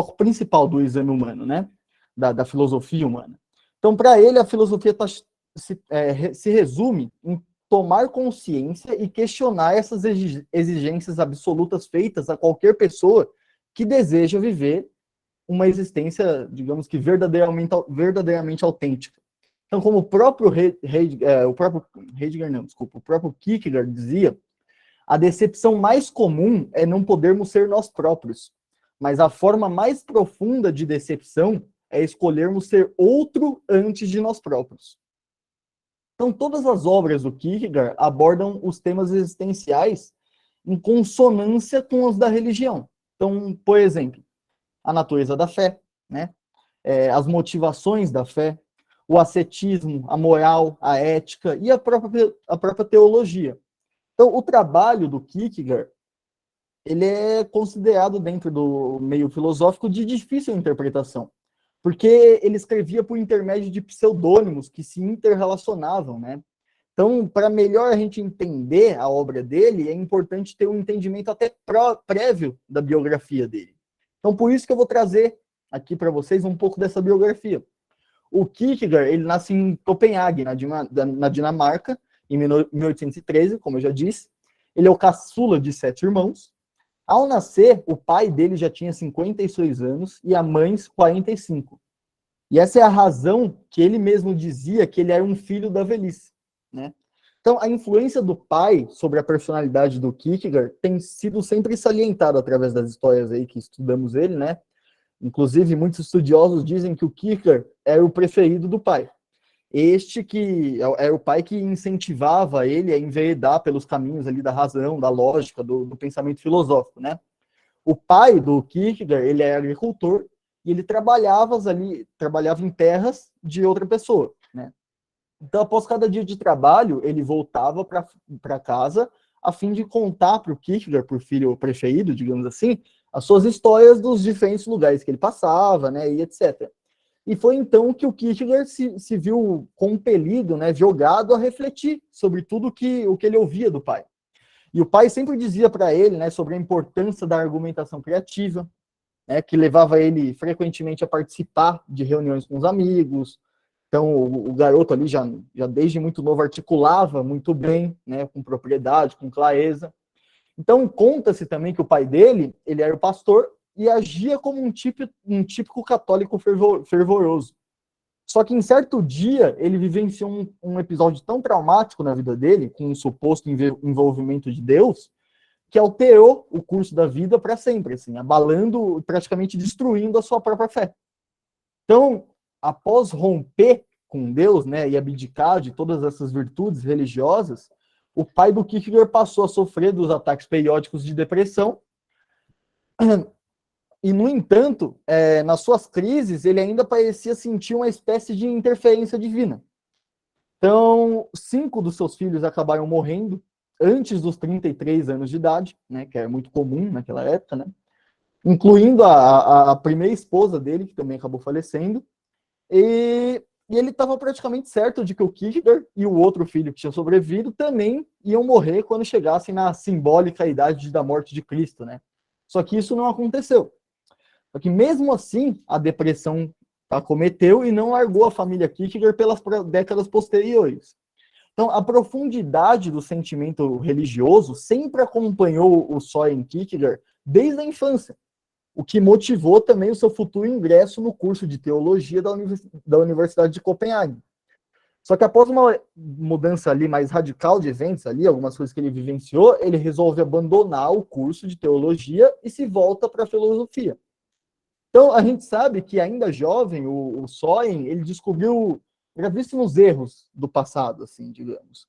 foco principal do exame humano, né? Da filosofia humana. Então, para ele, a filosofia se resume em tomar consciência e questionar essas exigências absolutas feitas a qualquer pessoa que deseja viver uma existência, digamos que verdadeiramente autêntica. Então, como o próprio Kierkegaard dizia, a decepção mais comum é não podermos ser nós próprios, mas a forma mais profunda de decepção é escolhermos ser outro antes de nós próprios. Então, todas as obras do Kierkegaard abordam os temas existenciais em consonância com os da religião. Então, por exemplo, a natureza da fé, né? As motivações da fé, o ascetismo, a moral, a ética e a própria teologia. Então, o trabalho do Kierkegaard, ele é considerado dentro do meio filosófico de difícil interpretação, porque ele escrevia por intermédio de pseudônimos que se interrelacionavam, né? Então, para melhor a gente entender a obra dele, é importante ter um entendimento até prévio da biografia dele. Então, por isso que eu vou trazer aqui para vocês um pouco dessa biografia. O Kierkegaard, ele nasce em Copenhague, na Dinamarca, em 1813, como eu já disse. Ele é o caçula de 7 irmãos. Ao nascer, o pai dele já tinha 56 anos e a mãe 45. E essa é a razão que ele mesmo dizia que ele era um filho da velhice, né? Então, a influência do pai sobre a personalidade do Kierkegaard tem sido sempre salientada através das histórias aí que estudamos ele, né? Inclusive, muitos estudiosos dizem que o Kierkegaard era o preferido do pai. Este que era o pai que incentivava ele a enveredar pelos caminhos ali da razão, da lógica, do pensamento filosófico, né? O pai do Kierkegaard, ele era agricultor e ele trabalhava em terras de outra pessoa, né? Então, após cada dia de trabalho, ele voltava para casa a fim de contar para o Kierkegaard, por filho preferido, digamos assim, as suas histórias dos diferentes lugares que ele passava, né, e etc. E foi então que o Kierkegaard se viu compelido, né, jogado a refletir sobre tudo o que ele ouvia do pai. E o pai sempre dizia para ele, né, sobre a importância da argumentação criativa, né, que levava ele frequentemente a participar de reuniões com os amigos. Então, o garoto ali já desde muito novo articulava muito bem, né, com propriedade, com clareza. Então, conta-se também que o pai dele, ele era o pastor e agia como um típico católico fervoroso. Só que em certo dia, ele vivenciou um episódio tão traumático na vida dele, com um suposto envolvimento de Deus, que alterou o curso da vida para sempre, assim, abalando, praticamente destruindo a sua própria fé. Então, após romper com Deus, né, e abdicar de todas essas virtudes religiosas, o pai do Kierkegaard passou a sofrer dos ataques periódicos de depressão. E, no entanto, nas suas crises, ele ainda parecia sentir uma espécie de interferência divina. Então, 5 dos seus filhos acabaram morrendo antes dos 33 anos de idade, né, que era muito comum naquela época, né, incluindo a primeira esposa dele, que também acabou falecendo. E ele estava praticamente certo de que o Kierkegaard e o outro filho que tinha sobrevivido também iam morrer quando chegassem na simbólica idade da morte de Cristo, né? Só que isso não aconteceu. Só que mesmo assim, a depressão acometeu e não largou a família Kierkegaard pelas décadas posteriores. Então, a profundidade do sentimento religioso sempre acompanhou o Søren Kierkegaard desde a infância, o que motivou também o seu futuro ingresso no curso de teologia da Universidade de Copenhague. Só que após uma mudança ali mais radical de eventos ali, algumas coisas que ele vivenciou, ele resolve abandonar o curso de teologia e se volta para a filosofia. Então, a gente sabe que ainda jovem, o Søren, ele descobriu gravíssimos erros do passado, assim, digamos,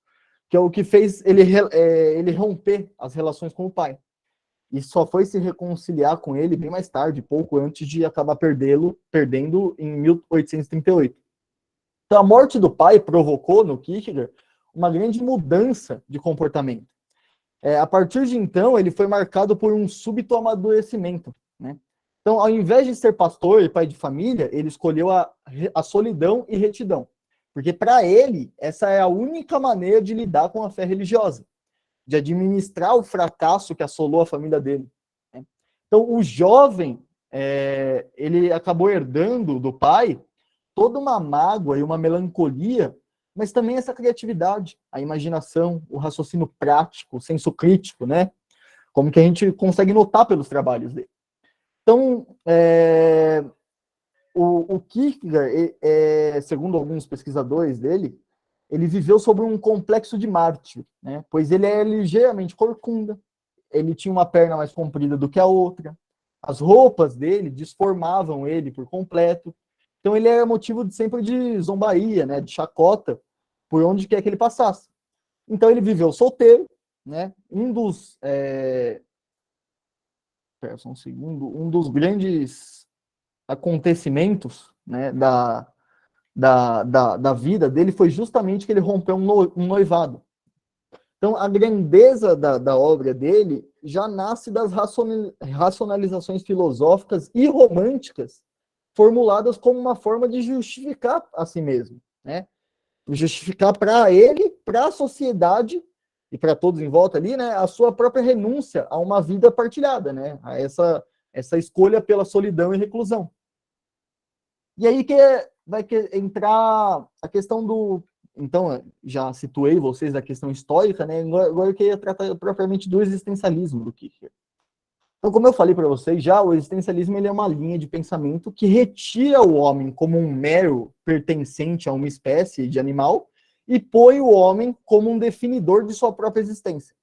que é o que fez ele romper as relações com o pai. E só foi se reconciliar com ele bem mais tarde, pouco antes de acabar perdendo em 1838. Então, a morte do pai provocou no Kierkegaard uma grande mudança de comportamento. A partir de então, ele foi marcado por um súbito amadurecimento, né? Então, ao invés de ser pastor e pai de família, ele escolheu a solidão e retidão. Porque, para ele, essa é a única maneira de lidar com a fé religiosa, de administrar o fracasso que assolou a família dele, né? Então, o jovem ele acabou herdando do pai toda uma mágoa e uma melancolia, mas também essa criatividade, a imaginação, o raciocínio prático, o senso crítico, né? Como que a gente consegue notar pelos trabalhos dele. Então, o Kierkegaard, segundo alguns pesquisadores dele, ele viveu sobre um complexo de mártir, né? Pois ele é ligeiramente corcunda, ele tinha uma perna mais comprida do que a outra, as roupas dele desformavam ele por completo, então ele era motivo sempre de zombaria, né? De chacota, por onde quer que ele passasse. Então ele viveu solteiro, né? Um dos grandes acontecimentos, né, da vida dele foi justamente que ele rompeu um noivado. Então, a grandeza da obra dele já nasce das racionalizações filosóficas e românticas formuladas como uma forma de justificar a si mesmo, né? Justificar para ele, para a sociedade e para todos em volta ali, né, a sua própria renúncia a uma vida partilhada, né? A essa escolha pela solidão e reclusão. E aí vai entrar a questão do... Então, já situei vocês da questão histórica, né? Agora eu queria tratar propriamente do existencialismo do Kierkegaard. Então, como eu falei para vocês já, o existencialismo ele é uma linha de pensamento que retira o homem como um mero pertencente a uma espécie de animal e põe o homem como um definidor de sua própria existência.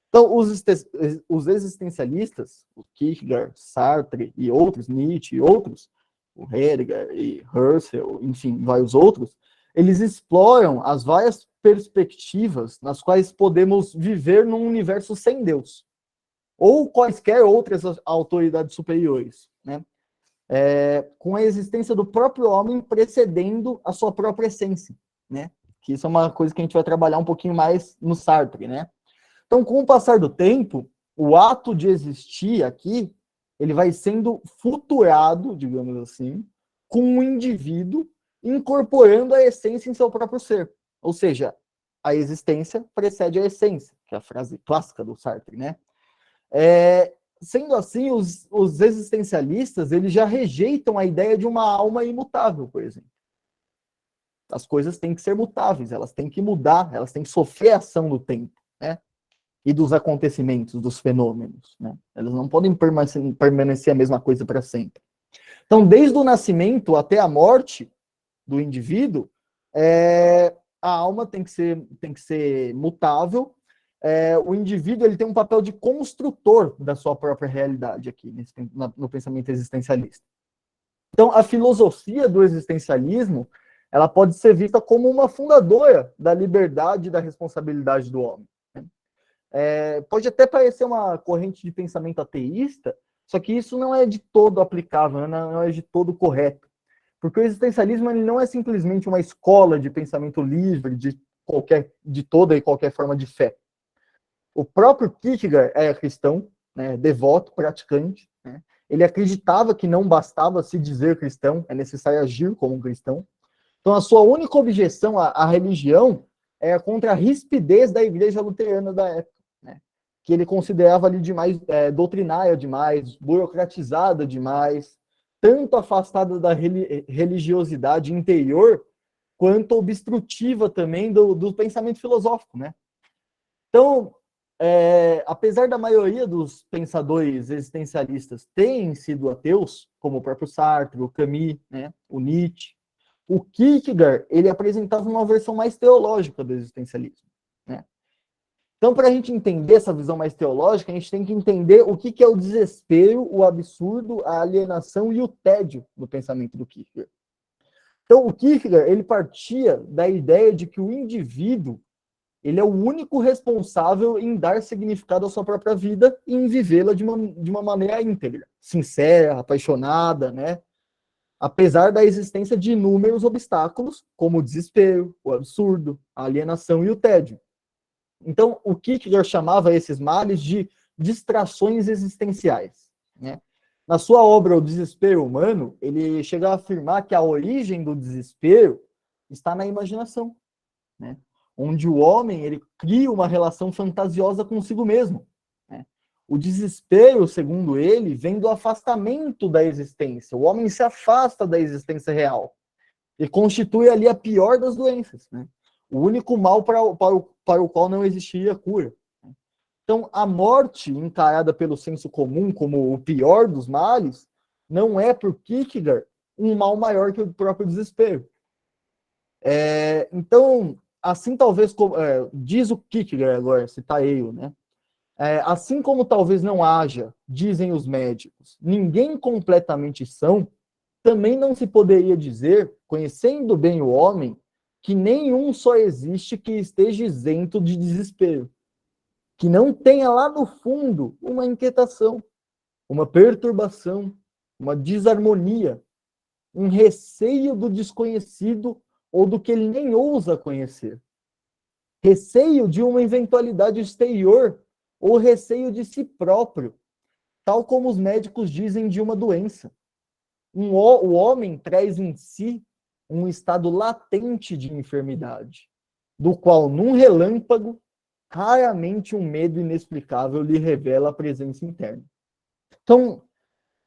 Então, os existencialistas, o Kierkegaard, Sartre e outros, Nietzsche e outros, o Heidegger e Husserl, enfim, vários outros, eles exploram as várias perspectivas nas quais podemos viver num universo sem Deus, ou quaisquer outras autoridades superiores, né? Com a existência do próprio homem precedendo a sua própria essência, né? Que isso é uma coisa que a gente vai trabalhar um pouquinho mais no Sartre, né? Então, com o passar do tempo, o ato de existir aqui, ele vai sendo futurado, digamos assim, com um indivíduo incorporando a essência em seu próprio ser. Ou seja, a existência precede a essência, que é a frase clássica do Sartre, né? Sendo assim, os existencialistas, eles já rejeitam a ideia de uma alma imutável, por exemplo. As coisas têm que ser mutáveis, elas têm que mudar, elas têm que sofrer a ação do tempo, né? E dos acontecimentos, dos fenômenos, né? Elas não podem permanecer a mesma coisa para sempre. Então, desde o nascimento até a morte do indivíduo, a alma tem que ser mutável. O indivíduo ele tem um papel de construtor da sua própria realidade aqui, no pensamento existencialista. Então, a filosofia do existencialismo, ela pode ser vista como uma fundadora da liberdade e da responsabilidade do homem. Pode até parecer uma corrente de pensamento ateísta, só que isso não é de todo aplicável, não é de todo correto. Porque o existencialismo ele não é simplesmente uma escola de pensamento livre de toda e qualquer forma de fé. O próprio Kierkegaard era cristão, né, devoto, praticante. Né? Ele acreditava que não bastava se dizer cristão, é necessário agir como um cristão. Então, a sua única objeção à religião é contra a rispidez da igreja luterana da época, né? Que ele considerava ali demais, doutrinária demais, burocratizada demais, tanto afastada da religiosidade interior, quanto obstrutiva também do pensamento filosófico, né? Então, apesar da maioria dos pensadores existencialistas terem sido ateus, como o próprio Sartre, o Camus, né, o Nietzsche, o Kierkegaard, ele apresentava uma versão mais teológica do existencialismo, né? Então, para a gente entender essa visão mais teológica, a gente tem que entender o que é o desespero, o absurdo, a alienação e o tédio do pensamento do Kierkegaard. Então, o Kierkegaard, ele partia da ideia de que o indivíduo ele é o único responsável em dar significado à sua própria vida e em vivê-la de uma maneira íntegra, sincera, apaixonada, né? Apesar da existência de inúmeros obstáculos, como o desespero, o absurdo, a alienação e o tédio. Então, o Kierkegaard chamava esses males de distrações existenciais, né? Na sua obra O Desespero Humano, ele chega a afirmar que a origem do desespero está na imaginação, né? Onde o homem ele cria uma relação fantasiosa consigo mesmo, né? O desespero, segundo ele, vem do afastamento da existência. O homem se afasta da existência real e constitui ali a pior das doenças, né? O único mal para o qual não existiria cura. Então, a morte, encarada pelo senso comum como o pior dos males, não é, por Kierkegaard, um mal maior que o próprio desespero. Então, assim talvez, diz o Kierkegaard agora, citar eu, né? Assim como talvez não haja, dizem os médicos, ninguém completamente são, também não se poderia dizer, conhecendo bem o homem, que nenhum só existe que esteja isento de desespero, que não tenha lá no fundo uma inquietação, uma perturbação, uma desarmonia, um receio do desconhecido ou do que ele nem ousa conhecer. Receio de uma eventualidade exterior ou receio de si próprio, tal como os médicos dizem de uma doença. O homem traz em si um estado latente de enfermidade, do qual, num relâmpago, raramente um medo inexplicável lhe revela a presença interna. Então,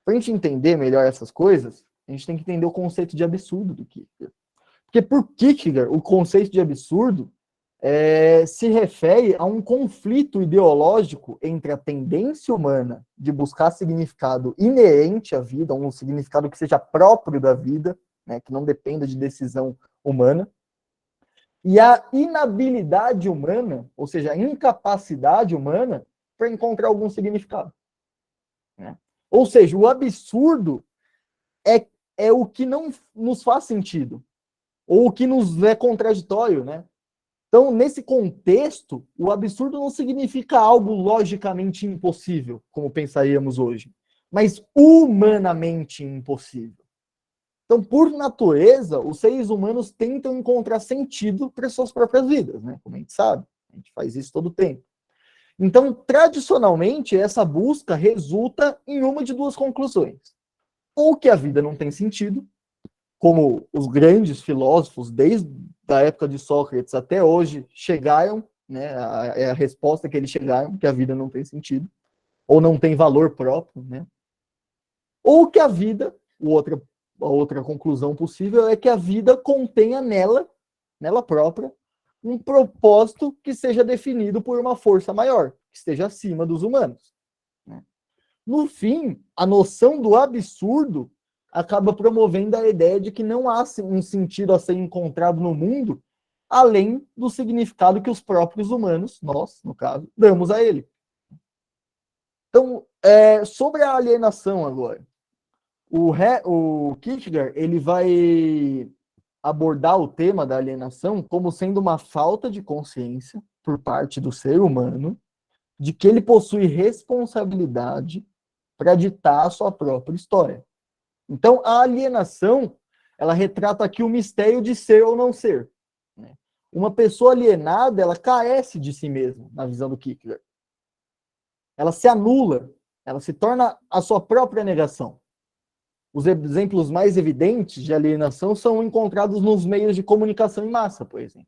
para a gente entender melhor essas coisas, a gente tem que entender o conceito de absurdo do Kierkegaard. Porque, por Kierkegaard, o conceito de absurdo se refere a um conflito ideológico entre a tendência humana de buscar significado inerente à vida, um significado que seja próprio da vida, né, que não dependa de decisão humana, e a inabilidade humana, ou seja, a incapacidade humana para encontrar algum significado. Né? Ou seja, o absurdo é o que não nos faz sentido, ou o que nos é contraditório, né? Então, nesse contexto, o absurdo não significa algo logicamente impossível, como pensaríamos hoje, mas humanamente impossível. Então, por natureza, os seres humanos tentam encontrar sentido para suas próprias vidas, né? Como a gente sabe, a gente faz isso todo o tempo. Então, tradicionalmente, essa busca resulta em uma de duas conclusões. Ou que a vida não tem sentido, como os grandes filósofos, desde a época de Sócrates até hoje, chegaram, né, a resposta que eles chegaram, que a vida não tem sentido, ou não tem valor próprio, né? Ou que a vida, a outra conclusão possível é que a vida contenha nela própria, um propósito que seja definido por uma força maior, que esteja acima dos humanos. Né? No fim, a noção do absurdo acaba promovendo a ideia de que não há um sentido a ser encontrado no mundo além do significado que os próprios humanos, nós, no caso, damos a ele. Então, sobre a alienação agora, o Kierkegaard ele vai abordar o tema da alienação como sendo uma falta de consciência por parte do ser humano de que ele possui responsabilidade para ditar a sua própria história. Então, a alienação, ela retrata aqui o mistério de ser ou não ser. Né? Uma pessoa alienada, ela carece de si mesma, na visão do Kierkegaard. Ela se anula, ela se torna a sua própria negação. Os exemplos mais evidentes de alienação são encontrados nos meios de comunicação em massa, por exemplo,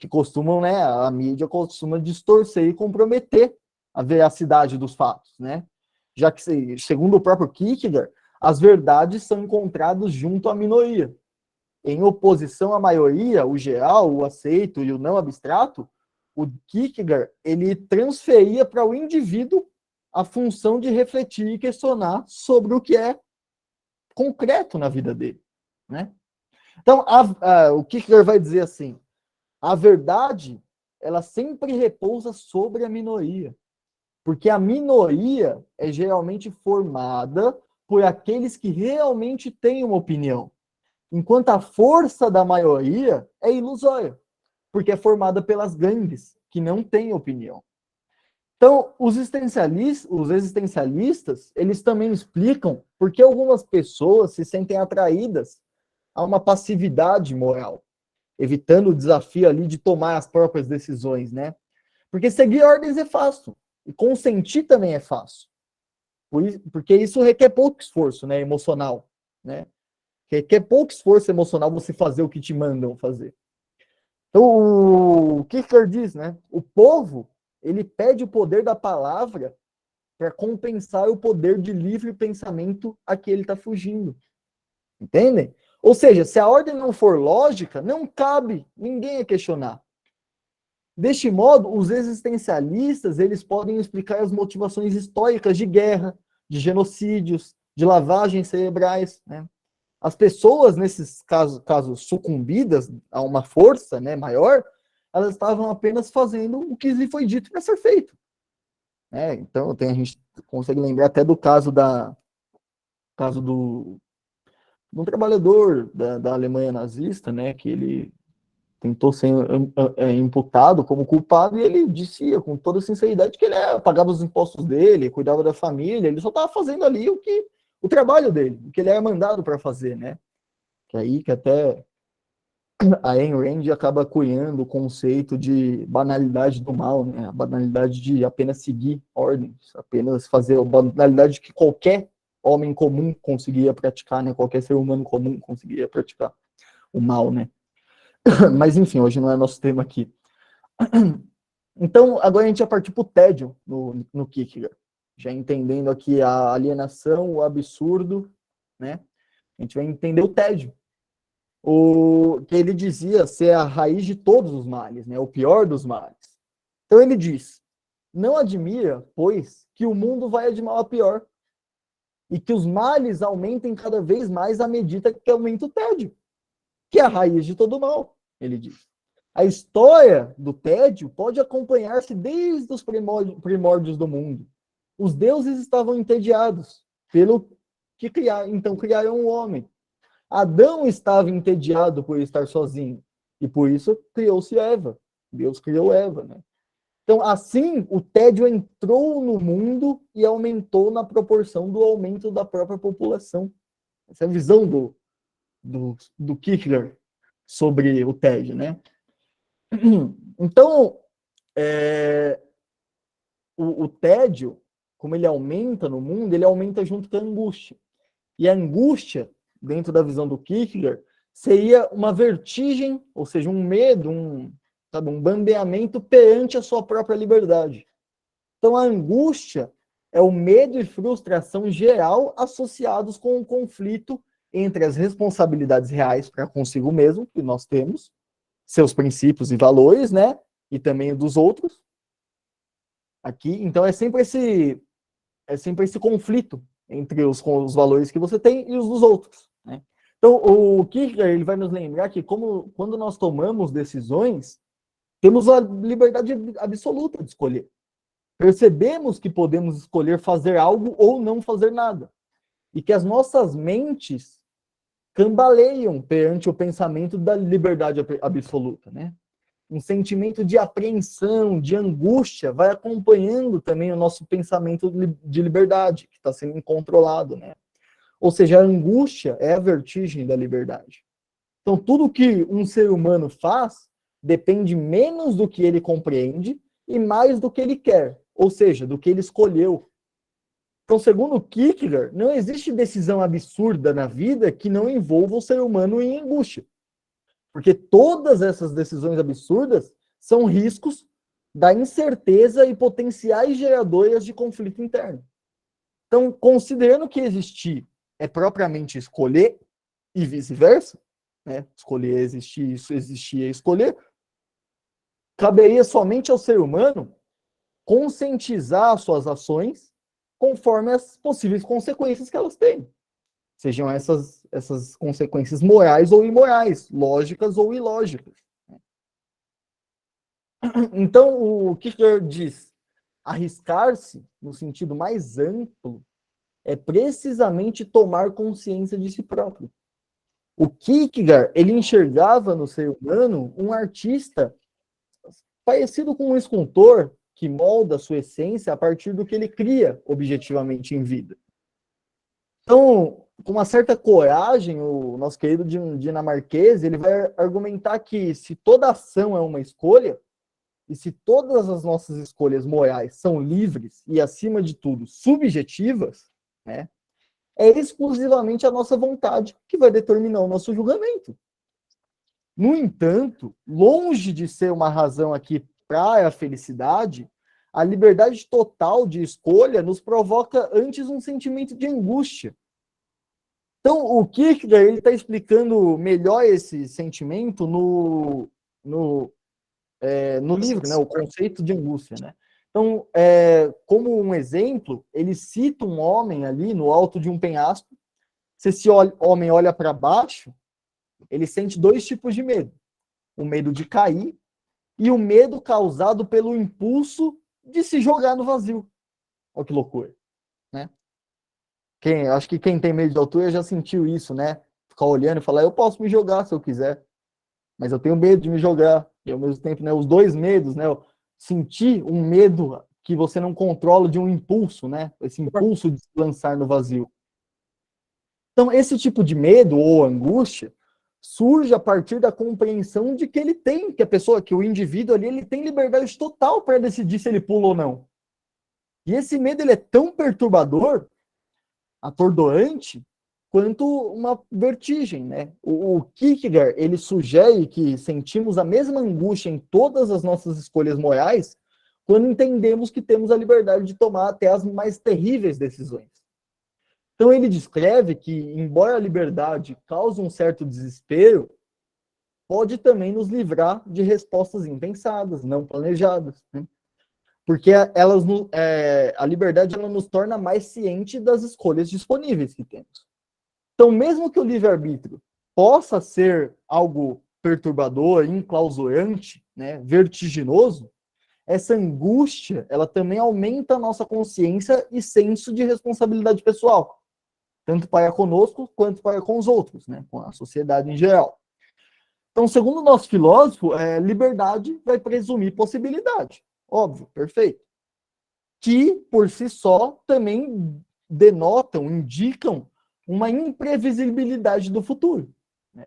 que costumam, né, a mídia costuma distorcer e comprometer a veracidade dos fatos, né? Já que, segundo o próprio Kierkegaard, as verdades são encontradas junto à minoria. Em oposição à maioria, o geral, o aceito e o não abstrato, o Kierkegaard, ele transferia para o indivíduo a função de refletir e questionar sobre o que é concreto na vida dele, né? Então, o Kierkegaard vai dizer assim, a verdade, ela sempre repousa sobre a minoria, porque a minoria é geralmente formada por aqueles que realmente têm uma opinião, enquanto a força da maioria é ilusória, porque é formada pelas gangues, que não têm opinião. Então, os existencialistas, eles também explicam por que algumas pessoas se sentem atraídas a uma passividade moral, evitando o desafio ali de tomar as próprias decisões, né? Porque seguir ordens é fácil, e consentir também é fácil. Porque isso requer pouco esforço, né, emocional, né? Requer pouco esforço emocional você fazer o que te mandam fazer. Então, o Kierkegaard diz, né? O povo, ele pede o poder da palavra para compensar o poder de livre pensamento a que ele está fugindo. Entendem? Ou seja, se a ordem não for lógica, não cabe ninguém a questionar. Deste modo, os existencialistas, eles podem explicar as motivações históricas de guerra, de genocídios, de lavagens cerebrais, né? As pessoas, nesses casos sucumbidas a uma força, né, maior, elas estavam apenas fazendo o que lhe foi dito para ser feito. Então, a gente consegue lembrar até do caso de um trabalhador da Alemanha nazista, né, que ele tentou ser imputado como culpado, e ele dizia com toda sinceridade que ele pagava os impostos dele, cuidava da família, ele só estava fazendo ali o trabalho dele, o que ele era mandado para fazer, né? Que aí que até a Ayn Rand acaba cunhando o conceito de banalidade do mal, né? A banalidade de apenas seguir ordens, apenas fazer a banalidade que qualquer homem comum conseguia praticar, né? Qualquer ser humano comum conseguia praticar o mal, né? Mas enfim, hoje não é nosso tema aqui. Então, agora a gente vai partir para o tédio no Kierkegaard, já entendendo aqui a alienação, o absurdo, né? A gente vai entender o tédio, o que ele dizia ser a raiz de todos os males, né? O pior dos males. Então ele diz: não admira, pois, que o mundo vai de mal a pior e que os males aumentem cada vez mais à medida que aumenta o tédio, que é a raiz de todo mal, ele diz. A história do tédio pode acompanhar-se desde os primórdios do mundo. Os deuses estavam entediados pelo que então criaram o homem. Adão estava entediado por estar sozinho e por isso criou-se Eva. Deus criou Eva, né? Então, assim, o tédio entrou no mundo e aumentou na proporção do aumento da própria população. Essa é a visão do Kierkegaard sobre o tédio, né? Então, o tédio, como ele aumenta no mundo, ele aumenta junto com a angústia. E a angústia, dentro da visão do Kierkegaard, seria uma vertigem, ou seja, um medo, um bambeamento perante a sua própria liberdade. Então, a angústia é o medo e frustração geral associados com o conflito entre as responsabilidades reais para consigo mesmo, que nós temos, seus princípios e valores, né? E também dos outros. Aqui, então, é sempre esse conflito entre os valores que você tem e os dos outros, né? Então, o Kierkegaard, ele vai nos lembrar que quando nós tomamos decisões, temos a liberdade absoluta de escolher. Percebemos que podemos escolher fazer algo ou não fazer nada. E que as nossas mentes cambaleiam perante o pensamento da liberdade absoluta, né? Um sentimento de apreensão, de angústia, vai acompanhando também o nosso pensamento de liberdade, que está sendo controlado, né? Ou seja, a angústia é a vertigem da liberdade. Então, tudo que um ser humano faz depende menos do que ele compreende e mais do que ele quer, ou seja, do que ele escolheu. Então, segundo Kierkegaard, não existe decisão absurda na vida que não envolva o ser humano em angústia. Porque todas essas decisões absurdas são riscos da incerteza e potenciais geradoras de conflito interno. Então, considerando que existir é propriamente escolher e vice-versa, né? Escolher é existir, isso existir é escolher, caberia somente ao ser humano conscientizar suas ações conforme as possíveis consequências que elas têm. Sejam essas consequências morais ou imorais, lógicas ou ilógicas. Então, o Kierkegaard diz, arriscar-se, no sentido mais amplo, é precisamente tomar consciência de si próprio. O Kierkegaard, ele enxergava no ser humano um artista parecido com um escultor que molda sua essência a partir do que ele cria objetivamente em vida. Então, com uma certa coragem, o nosso querido dinamarquês, ele vai argumentar que se toda ação é uma escolha, e se todas as nossas escolhas morais são livres e, acima de tudo, subjetivas, né, é exclusivamente a nossa vontade que vai determinar o nosso julgamento. No entanto, longe de ser uma razão aqui para a felicidade, a liberdade total de escolha nos provoca antes um sentimento de angústia. Então, o Kierkegaard ele está explicando melhor esse sentimento no livro, né, o conceito de angústia, né? Então, como um exemplo, ele cita um homem ali no alto de um penhasco. Se esse homem olha para baixo, ele sente dois tipos de medo: o medo de cair e o medo causado pelo impulso de se jogar no vazio. Olha que loucura, né? Acho que quem tem medo de altura já sentiu isso, né? Ficar olhando e falar, eu posso me jogar se eu quiser, mas eu tenho medo de me jogar. E ao mesmo tempo, né, os dois medos, né? Sentir um medo que você não controla de um impulso, né? Esse impulso de se lançar no vazio. Então, esse tipo de medo ou angústia surge a partir da compreensão de que ele tem, que o indivíduo ali, ele tem liberdade total para decidir se ele pula ou não. E esse medo, ele é tão perturbador, atordoante, quanto uma vertigem, né? O Kierkegaard, ele sugere que sentimos a mesma angústia em todas as nossas escolhas morais quando entendemos que temos a liberdade de tomar até as mais terríveis decisões. Então ele descreve que, embora a liberdade cause um certo desespero, pode também nos livrar de respostas impensadas, não planejadas, né? Porque a liberdade ela nos torna mais ciente das escolhas disponíveis que temos. Então, mesmo que o livre-arbítrio possa ser algo perturbador, enclausurante, né, vertiginoso, essa angústia ela também aumenta a nossa consciência e senso de responsabilidade pessoal, tanto para conosco quanto para com os outros, né, com a sociedade em geral. Então, segundo o nosso filósofo, liberdade vai presumir possibilidade. Óbvio, perfeito. Que, por si só, também denotam, indicam uma imprevisibilidade do futuro, né?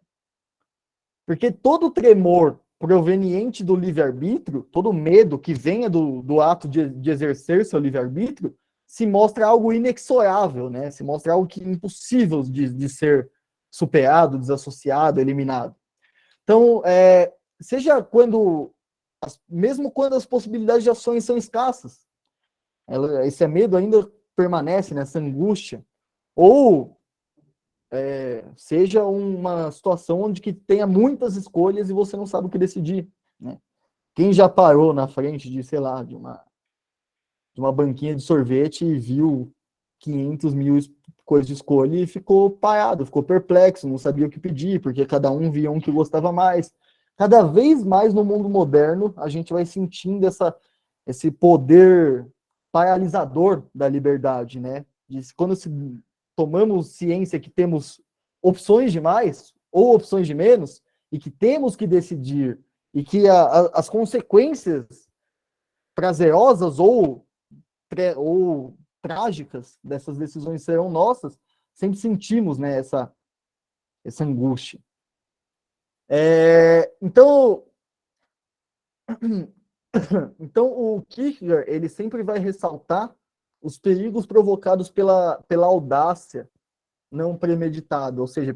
Porque todo tremor proveniente do livre-arbítrio, todo medo que venha do ato de exercer seu livre-arbítrio, se mostra algo inexorável, né? Se mostra algo que é impossível de ser superado, desassociado, eliminado. Então, seja mesmo quando as possibilidades de ações são escassas, esse medo ainda permanece nessa angústia, ou seja uma situação onde que tenha muitas escolhas e você não sabe o que decidir, né? Quem já parou na frente de, sei lá, de uma banquinha de sorvete e viu 500 mil coisas de escolha e ficou parado, ficou perplexo, não sabia o que pedir, porque cada um via um que gostava mais. Cada vez mais no mundo moderno, a gente vai sentindo esse poder paralisador da liberdade, né? Quando tomamos ciência que temos opções de mais ou opções de menos, e que temos que decidir, e que as consequências prazerosas ou trágicas dessas decisões serão nossas, sempre sentimos, né, essa angústia. Então, o Kierkegaard, ele sempre vai ressaltar os perigos provocados pela audácia não premeditada, ou seja,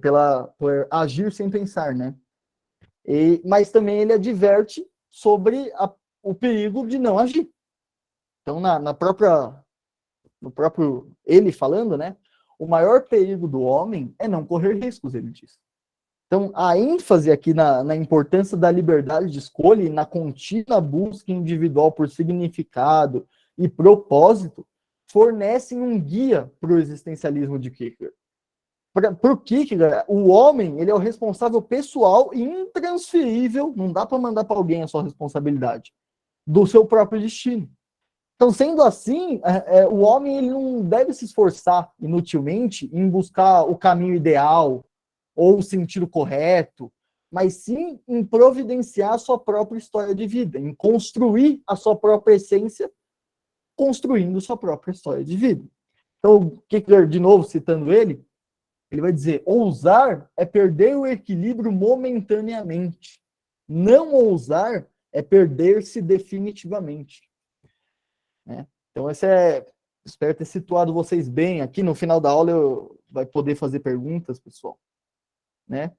por agir sem pensar, né? Mas também ele adverte sobre o perigo de não agir. Então, no próprio ele falando, né? O maior perigo do homem é não correr riscos, ele diz. Então, a ênfase aqui na importância da liberdade de escolha e na contínua busca individual por significado e propósito fornecem um guia para o existencialismo de Kierkegaard. Para o Kierkegaard, o homem ele é o responsável pessoal e intransferível, não dá para mandar para alguém a sua responsabilidade, do seu próprio destino. Então, sendo assim, o homem ele não deve se esforçar inutilmente em buscar o caminho ideal ou o sentido correto, mas sim em providenciar a sua própria história de vida, em construir a sua própria essência, construindo sua própria história de vida. Então, Kierkegaard, de novo, citando ele vai dizer, ousar é perder o equilíbrio momentaneamente. Não ousar é perder-se definitivamente. Né? Então, espero ter situado vocês bem. Aqui no final da aula vai poder fazer perguntas, pessoal. Né?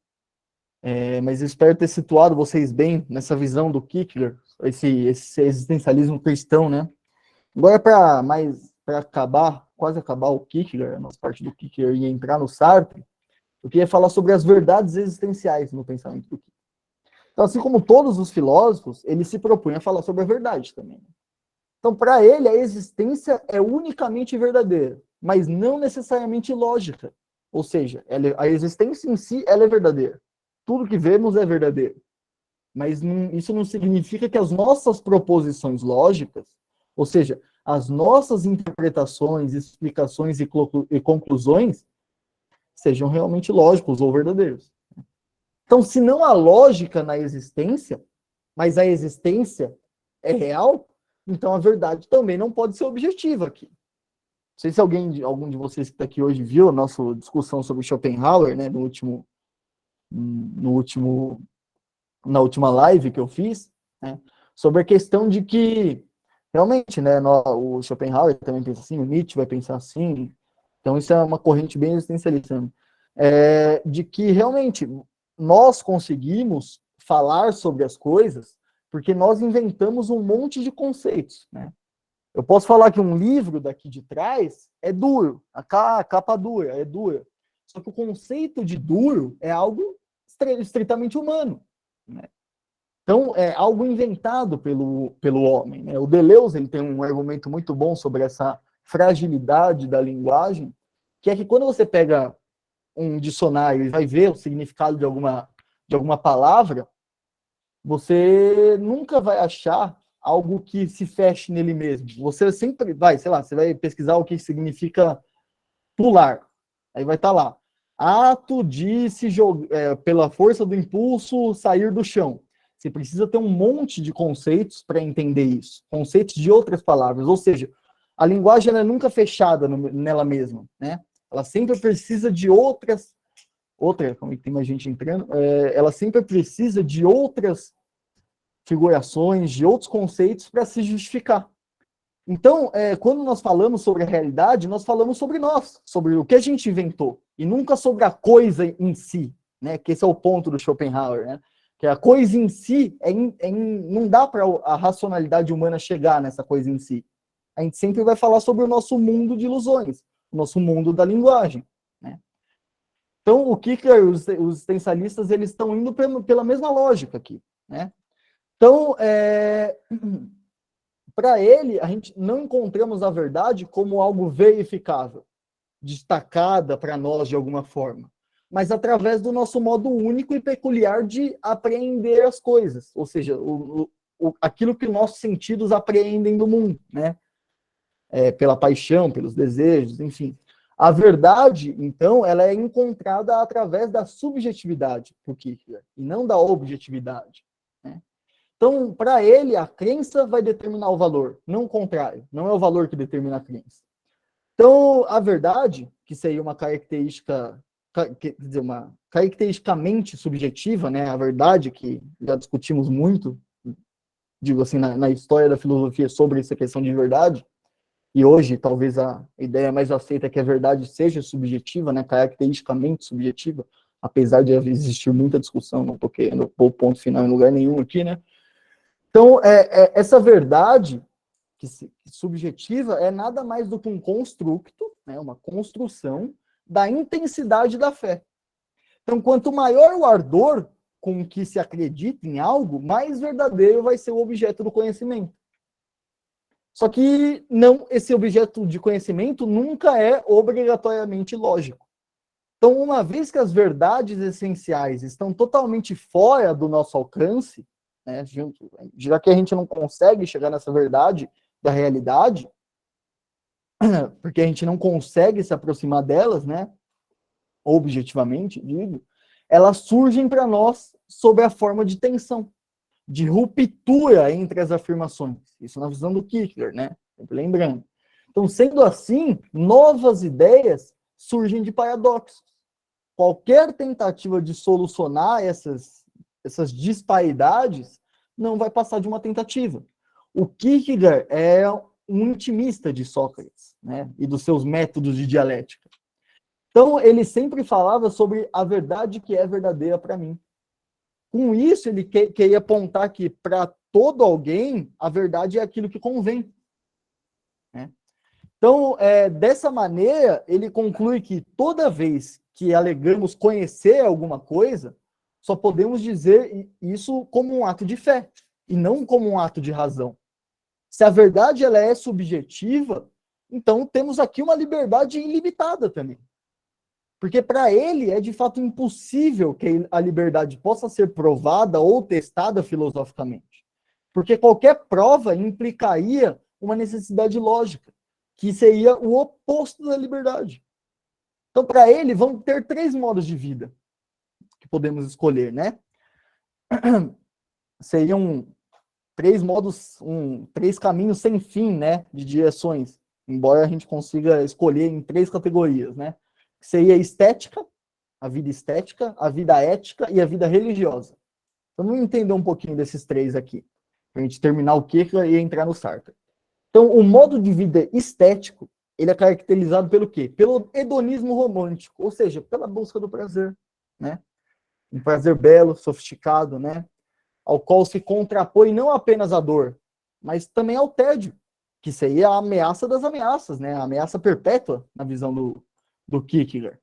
Mas eu espero ter situado vocês bem nessa visão do Kierkegaard, esse existencialismo cristão, né? Agora, para acabar, quase acabar o Kierkegaard, a nossa parte do Kierkegaard e entrar no Sartre, eu queria falar sobre as verdades existenciais no pensamento do Kierkegaard. Então, assim como todos os filósofos, ele se propõe a falar sobre a verdade também. Então, para ele, a existência é unicamente verdadeira, mas não necessariamente lógica. Ou seja, a existência em si, ela é verdadeira. Tudo que vemos é verdadeiro. Mas isso não significa que as nossas proposições lógicas, ou seja, as nossas interpretações, explicações e conclusões, sejam realmente lógicos ou verdadeiros. Então, se não há lógica na existência, mas a existência é real, então a verdade também não pode ser objetiva aqui. Não sei se algum de vocês que está aqui hoje viu a nossa discussão sobre Schopenhauer, né, na última live que eu fiz, né, sobre a questão de que, realmente, né, o Schopenhauer também pensa assim, o Nietzsche vai pensar assim, então isso é uma corrente bem existencialista, né, de que realmente nós conseguimos falar sobre as coisas porque nós inventamos um monte de conceitos, né? Eu posso falar que um livro daqui de trás é duro, a capa dura, é dura. Só que o conceito de duro é algo estritamente humano, né? Então, é algo inventado pelo homem, né? O Deleuze ele tem um argumento muito bom sobre essa fragilidade da linguagem, que é que quando você pega um dicionário e vai ver o significado de alguma palavra, você nunca vai achar algo que se feche nele mesmo. Você sempre vai, sei lá, você vai pesquisar o que significa pular. Aí vai estar lá. Ato de se jogar, pela força do impulso, sair do chão. Você precisa ter um monte de conceitos para entender isso. Conceitos de outras palavras. Ou seja, a linguagem ela é nunca fechada nela mesma, né? Ela sempre precisa de como tem mais gente entrando, ela sempre precisa de outras figurações, de outros conceitos para se justificar. Então, quando nós falamos sobre a realidade, nós falamos sobre nós, sobre o que a gente inventou, e nunca sobre a coisa em si, né? Que esse é o ponto do Schopenhauer, né? Que a coisa em si não dá para a racionalidade humana chegar nessa coisa em si. A gente sempre vai falar sobre o nosso mundo de ilusões, o nosso mundo da linguagem, né? Então, o Kierkegaard, os existencialistas, eles estão indo pela mesma lógica aqui, né? Então, para ele, a gente não encontramos a verdade como algo verificável, destacada para nós de alguma forma, mas através do nosso modo único e peculiar de apreender as coisas, ou seja, aquilo que nossos sentidos apreendem do mundo, né? Pela paixão, pelos desejos, enfim. A verdade, então, ela é encontrada através da subjetividade, por Kierkegaard, e não da objetividade, né? Então, para ele, a crença vai determinar o valor, não o contrário. Não é o valor que determina a crença. Então, a verdade, que seria uma característica, quer dizer, uma caracteristicamente subjetiva, né? A verdade que já discutimos muito, digo assim, na história da filosofia sobre essa questão de verdade, e hoje talvez a ideia mais aceita é que a verdade seja subjetiva, né? Caracteristicamente subjetiva, apesar de existir muita discussão, não estou querendo pôr ponto final em lugar nenhum aqui, né? Então, essa verdade subjetiva é nada mais do que um construto, né, uma construção da intensidade da fé. Então, quanto maior o ardor com que se acredita em algo, mais verdadeiro vai ser o objeto do conhecimento. Só que não, esse objeto de conhecimento nunca é obrigatoriamente lógico. Então, uma vez que as verdades essenciais estão totalmente fora do nosso alcance, né, já que a gente não consegue chegar nessa verdade da realidade, porque a gente não consegue se aproximar delas, né, objetivamente, digo, elas surgem para nós sob a forma de tensão, de ruptura entre as afirmações. Isso na visão do Kierkegaard, né? Sempre lembrando. Então, sendo assim, novas ideias surgem de paradoxos. Qualquer tentativa de solucionar essas disparidades não vai passar de uma tentativa. O Kierkegaard é um intimista de Sócrates, né, e dos seus métodos de dialética. Então, ele sempre falava sobre a verdade que é verdadeira para mim. Com isso, ele queria apontar que, para todo alguém, a verdade é aquilo que convém. Então, dessa maneira, ele conclui que toda vez que alegamos conhecer alguma coisa, só podemos dizer isso como um ato de fé, e não como um ato de razão. Se a verdade ela é subjetiva, então temos aqui uma liberdade ilimitada também. Porque para ele é de fato impossível que a liberdade possa ser provada ou testada filosoficamente. Porque qualquer prova implicaria uma necessidade lógica, que seria o oposto da liberdade. Então, para ele, vão ter 3 modos de vida que podemos escolher, né? Seriam 3 modos, 3 caminhos sem fim, né, de direções, embora a gente consiga escolher em 3 categorias, né? Seria estética, a vida ética e a vida religiosa. Então, vamos entender um pouquinho desses 3 aqui, para a gente terminar o Kierkegaard e entrar no Sartre. Então, o modo de vida estético, ele é caracterizado pelo quê? Pelo hedonismo romântico, ou seja, pela busca do prazer, né? Um prazer belo, sofisticado, né? Ao qual se contrapõe não apenas a dor, mas também ao tédio, que seria a ameaça das ameaças, né? A ameaça perpétua na visão do Kierkegaard.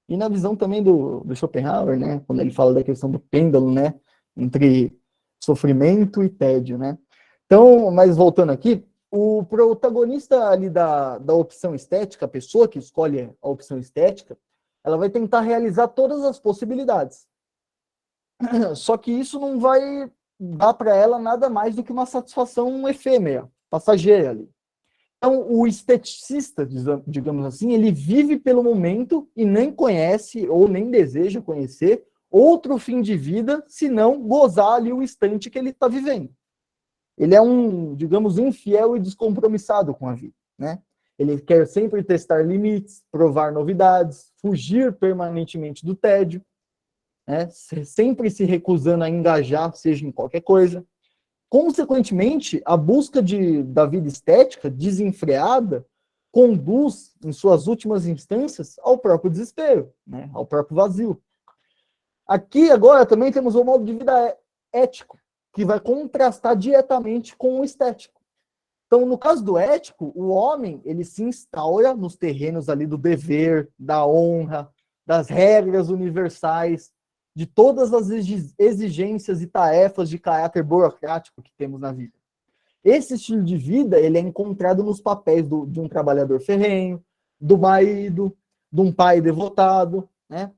E na visão também do Schopenhauer, né? Quando ele fala da questão do pêndulo, né? Entre sofrimento e tédio, né? Então, mas voltando aqui, o protagonista ali da opção estética, a pessoa que escolhe a opção estética, ela vai tentar realizar todas as possibilidades. Só que isso não vai dar para ela nada mais do que uma satisfação efêmera, passageira ali. Então, o esteticista, digamos assim, ele vive pelo momento e nem conhece ou nem deseja conhecer outro fim de vida, senão gozar ali o instante que ele está vivendo. Ele é digamos, infiel e descompromissado com a vida, né? Ele quer sempre testar limites, provar novidades, fugir permanentemente do tédio, né? Sempre se recusando a engajar, seja em qualquer coisa. Consequentemente, a busca da vida estética desenfreada conduz, em suas últimas instâncias, ao próprio desespero, né? Ao próprio vazio. Aqui, agora, também temos o modo de vida ético, que vai contrastar diretamente com o estético. Então, no caso do ético, o homem, ele se instaura nos terrenos ali do dever, da honra, das regras universais, de todas as exigências e tarefas de caráter burocrático que temos na vida. Esse estilo de vida, ele é encontrado nos papéis de um trabalhador ferrenho, do marido, de um pai devotado, né?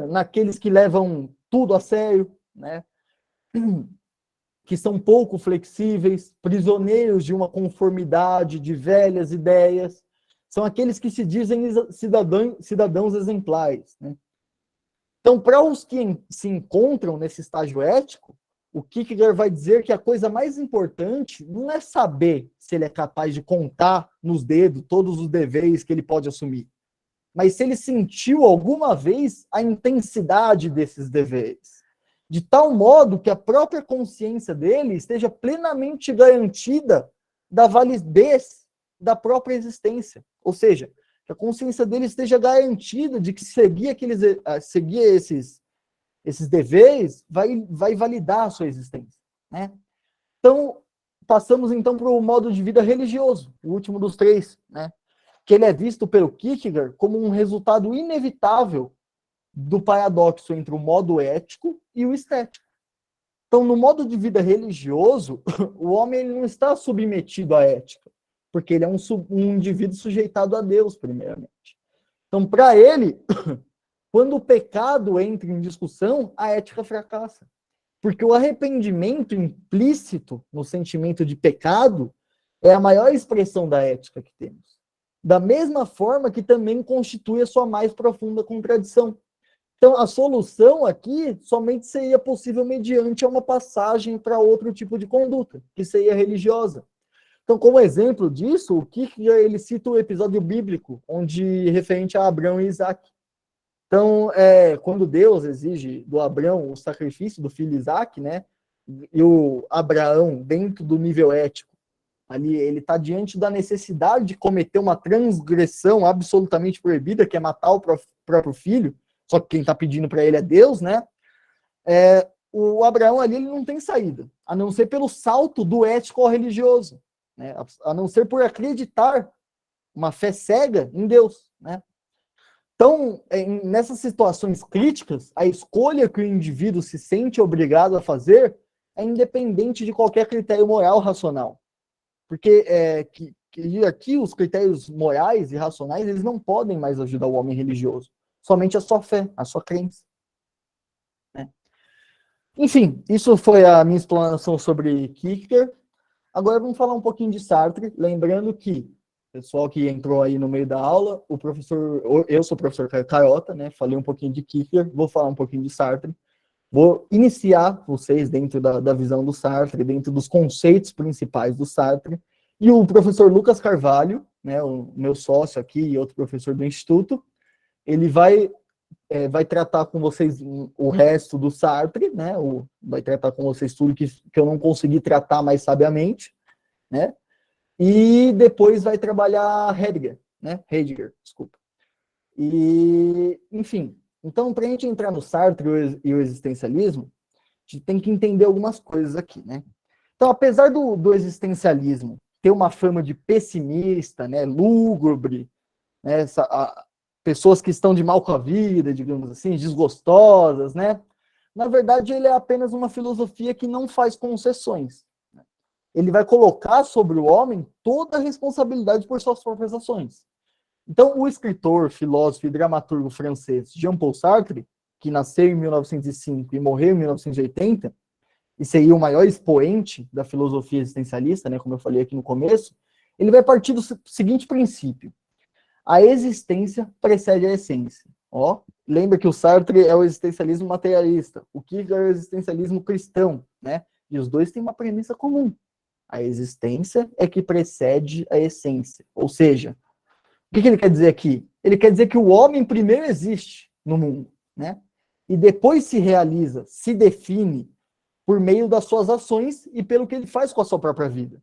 Naqueles que levam tudo a sério, né? Que são pouco flexíveis, prisioneiros de uma conformidade, de velhas ideias, são aqueles que se dizem cidadãos exemplares, né? Então, para os que se encontram nesse estágio ético, o Kierkegaard vai dizer que a coisa mais importante não é saber se ele é capaz de contar nos dedos todos os deveres que ele pode assumir, mas se ele sentiu alguma vez a intensidade desses deveres, de tal modo que a própria consciência dele esteja plenamente garantida da validez da própria existência. Ou seja, que a consciência dele esteja garantida de que seguir esses deveres vai validar a sua existência, né? Então, passamos então para o modo de vida religioso, o último dos 3, né? Que ele é visto pelo Kierkegaard como um resultado inevitável do paradoxo entre o modo ético e o estético. Então, no modo de vida religioso, o homem ele não está submetido à ética, porque ele é um indivíduo sujeitado a Deus, primeiramente. Então, para ele, quando o pecado entra em discussão, a ética fracassa. Porque o arrependimento implícito no sentimento de pecado é a maior expressão da ética que temos. Da mesma forma que também constitui a sua mais profunda contradição. Então, a solução aqui somente seria possível mediante uma passagem para outro tipo de conduta, que seria religiosa. Então, como exemplo disso, o Kierkegaard ele cita o episódio bíblico, onde referente a Abraão e Isaac. Então, quando Deus exige do Abraão o sacrifício do filho Isaac, né, e o Abraão, dentro do nível ético, ali ele está diante da necessidade de cometer uma transgressão absolutamente proibida, que é matar o próprio filho, só que quem está pedindo para ele é Deus, né? O Abraão ali ele não tem saída, a não ser pelo salto do ético ao religioso. né? A não ser por acreditar uma fé cega em Deus, né? Então, nessas situações críticas, a escolha que o indivíduo se sente obrigado a fazer é independente de qualquer critério moral racional. Porque aqui os critérios morais e racionais, eles não podem mais ajudar o homem religioso. Somente a sua fé, a sua crença. Né? Enfim, isso foi a minha explanação sobre Kierkegaard. Agora vamos falar um pouquinho de Sartre, lembrando que pessoal que entrou aí no meio da aula, eu sou o professor Carota, né? Falei um pouquinho de Kierkegaard, vou falar um pouquinho de Sartre. Vou iniciar vocês dentro da visão do Sartre, dentro dos conceitos principais do Sartre. E o professor Lucas Carvalho, né, o meu sócio aqui e outro professor do Instituto, ele vai tratar com vocês o resto do Sartre, né? Vai tratar com vocês tudo que eu não consegui tratar mais sabiamente, né? E depois vai trabalhar Heidegger, né? Heidegger, desculpa. E, enfim, então, para a gente entrar no Sartre e o existencialismo, a gente tem que entender algumas coisas aqui, né? Então, apesar do existencialismo ter uma fama de pessimista, né, lúgubre, né, pessoas que estão de mal com a vida, digamos assim, desgostosas, né? Na verdade, ele é apenas uma filosofia que não faz concessões. Ele vai colocar sobre o homem toda a responsabilidade por suas próprias ações. Então, o escritor, filósofo e dramaturgo francês Jean-Paul Sartre, que nasceu em 1905 e morreu em 1980, e seria o maior expoente da filosofia existencialista, né, como eu falei aqui no começo, ele vai partir do seguinte princípio: a existência precede a essência. Ó, lembra que o Sartre é o existencialismo materialista, o Kierkegaard é o existencialismo cristão, né? E os dois têm uma premissa comum: a existência é que precede a essência. Ou seja, o que ele quer dizer aqui? Ele quer dizer que o homem primeiro existe no mundo, né? E depois se realiza, se define por meio das suas ações e pelo que ele faz com a sua própria vida.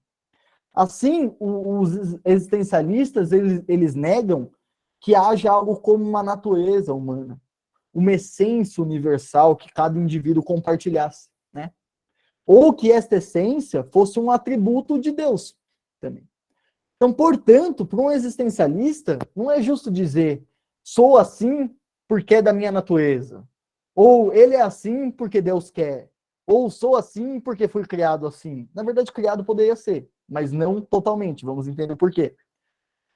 Assim, os existencialistas, eles negam que haja algo como uma natureza humana, uma essência universal que cada indivíduo compartilhasse, né? Ou que esta essência fosse um atributo de Deus também. Então, portanto, para um existencialista, não é justo dizer sou assim porque é da minha natureza, ou ele é assim porque Deus quer, ou sou assim porque fui criado assim. Na verdade, criado poderia ser, mas não totalmente. Vamos entender por quê.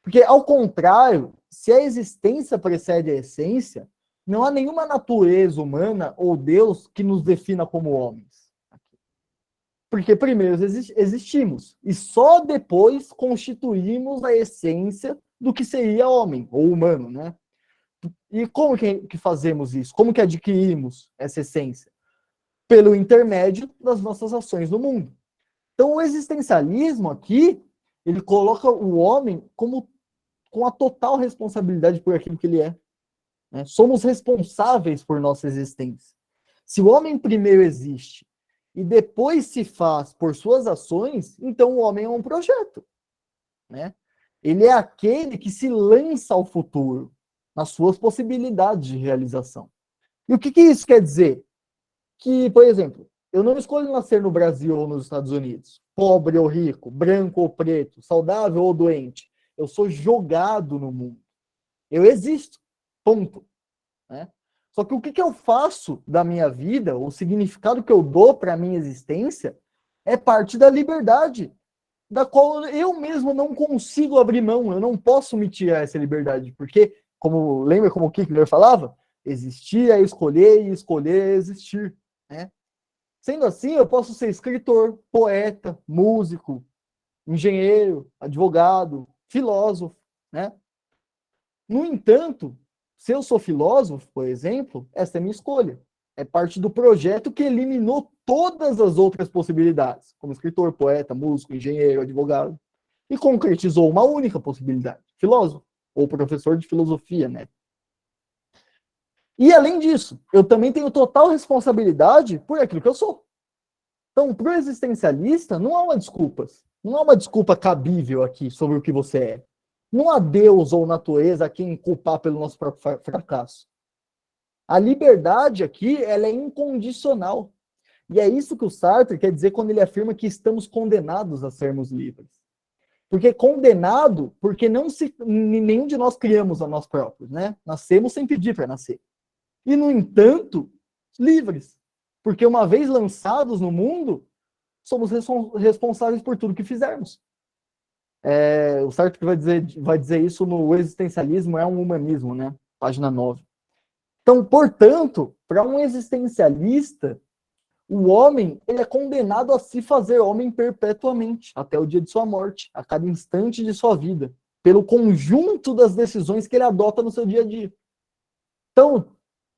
Porque, ao contrário, se a existência precede a essência, não há nenhuma natureza humana ou Deus que nos defina como homens. Porque primeiro existimos e só depois constituímos a essência do que seria homem ou humano, né? E como que fazemos isso? Como que adquirimos essa essência? Pelo intermédio das nossas ações no mundo. Então, o existencialismo aqui, ele coloca o homem como com a total responsabilidade por aquilo que ele é. Né? Somos responsáveis por nossa existência. Se o homem primeiro existe e depois se faz por suas ações, então o homem é um projeto. Né? Ele é aquele que se lança ao futuro, nas suas possibilidades de realização. E o que isso quer dizer? Que, por exemplo, eu não escolho nascer no Brasil ou nos Estados Unidos, pobre ou rico, branco ou preto, saudável ou doente. Eu sou jogado no mundo. Eu existo. Ponto. Né? Só que o que eu faço da minha vida, o significado que eu dou para a minha existência, é parte da liberdade, da qual eu mesmo não consigo abrir mão, eu não posso me tirar essa liberdade, porque, lembra como o Kierkegaard falava? Existir é escolher e escolher é existir. Né? Sendo assim, eu posso ser escritor, poeta, músico, engenheiro, advogado, filósofo. Né? No entanto, se eu sou filósofo, por exemplo, essa é a minha escolha. É parte do projeto que eliminou todas as outras possibilidades, como escritor, poeta, músico, engenheiro, advogado, e concretizou uma única possibilidade, filósofo, ou professor de filosofia, né? E além disso, eu também tenho total responsabilidade por aquilo que eu sou. Então, para o existencialista, não há uma desculpa. Não há uma desculpa cabível aqui sobre o que você é. Não há Deus ou natureza a quem culpar pelo nosso próprio fracasso. A liberdade aqui, ela é incondicional. E é isso que o Sartre quer dizer quando ele afirma que estamos condenados a sermos livres. Porque condenado, porque nenhum de nós criamos a nós próprios, né? Nascemos sem pedir para nascer. E, no entanto, livres. Porque uma vez lançados no mundo, somos responsáveis por tudo que fizermos. O Sartre vai dizer isso no Existencialismo é um Humanismo, né? Página 9. Então, portanto, para um existencialista, o homem ele é condenado a se fazer homem perpetuamente, até o dia de sua morte, a cada instante de sua vida, pelo conjunto das decisões que ele adota no seu dia a dia. Então,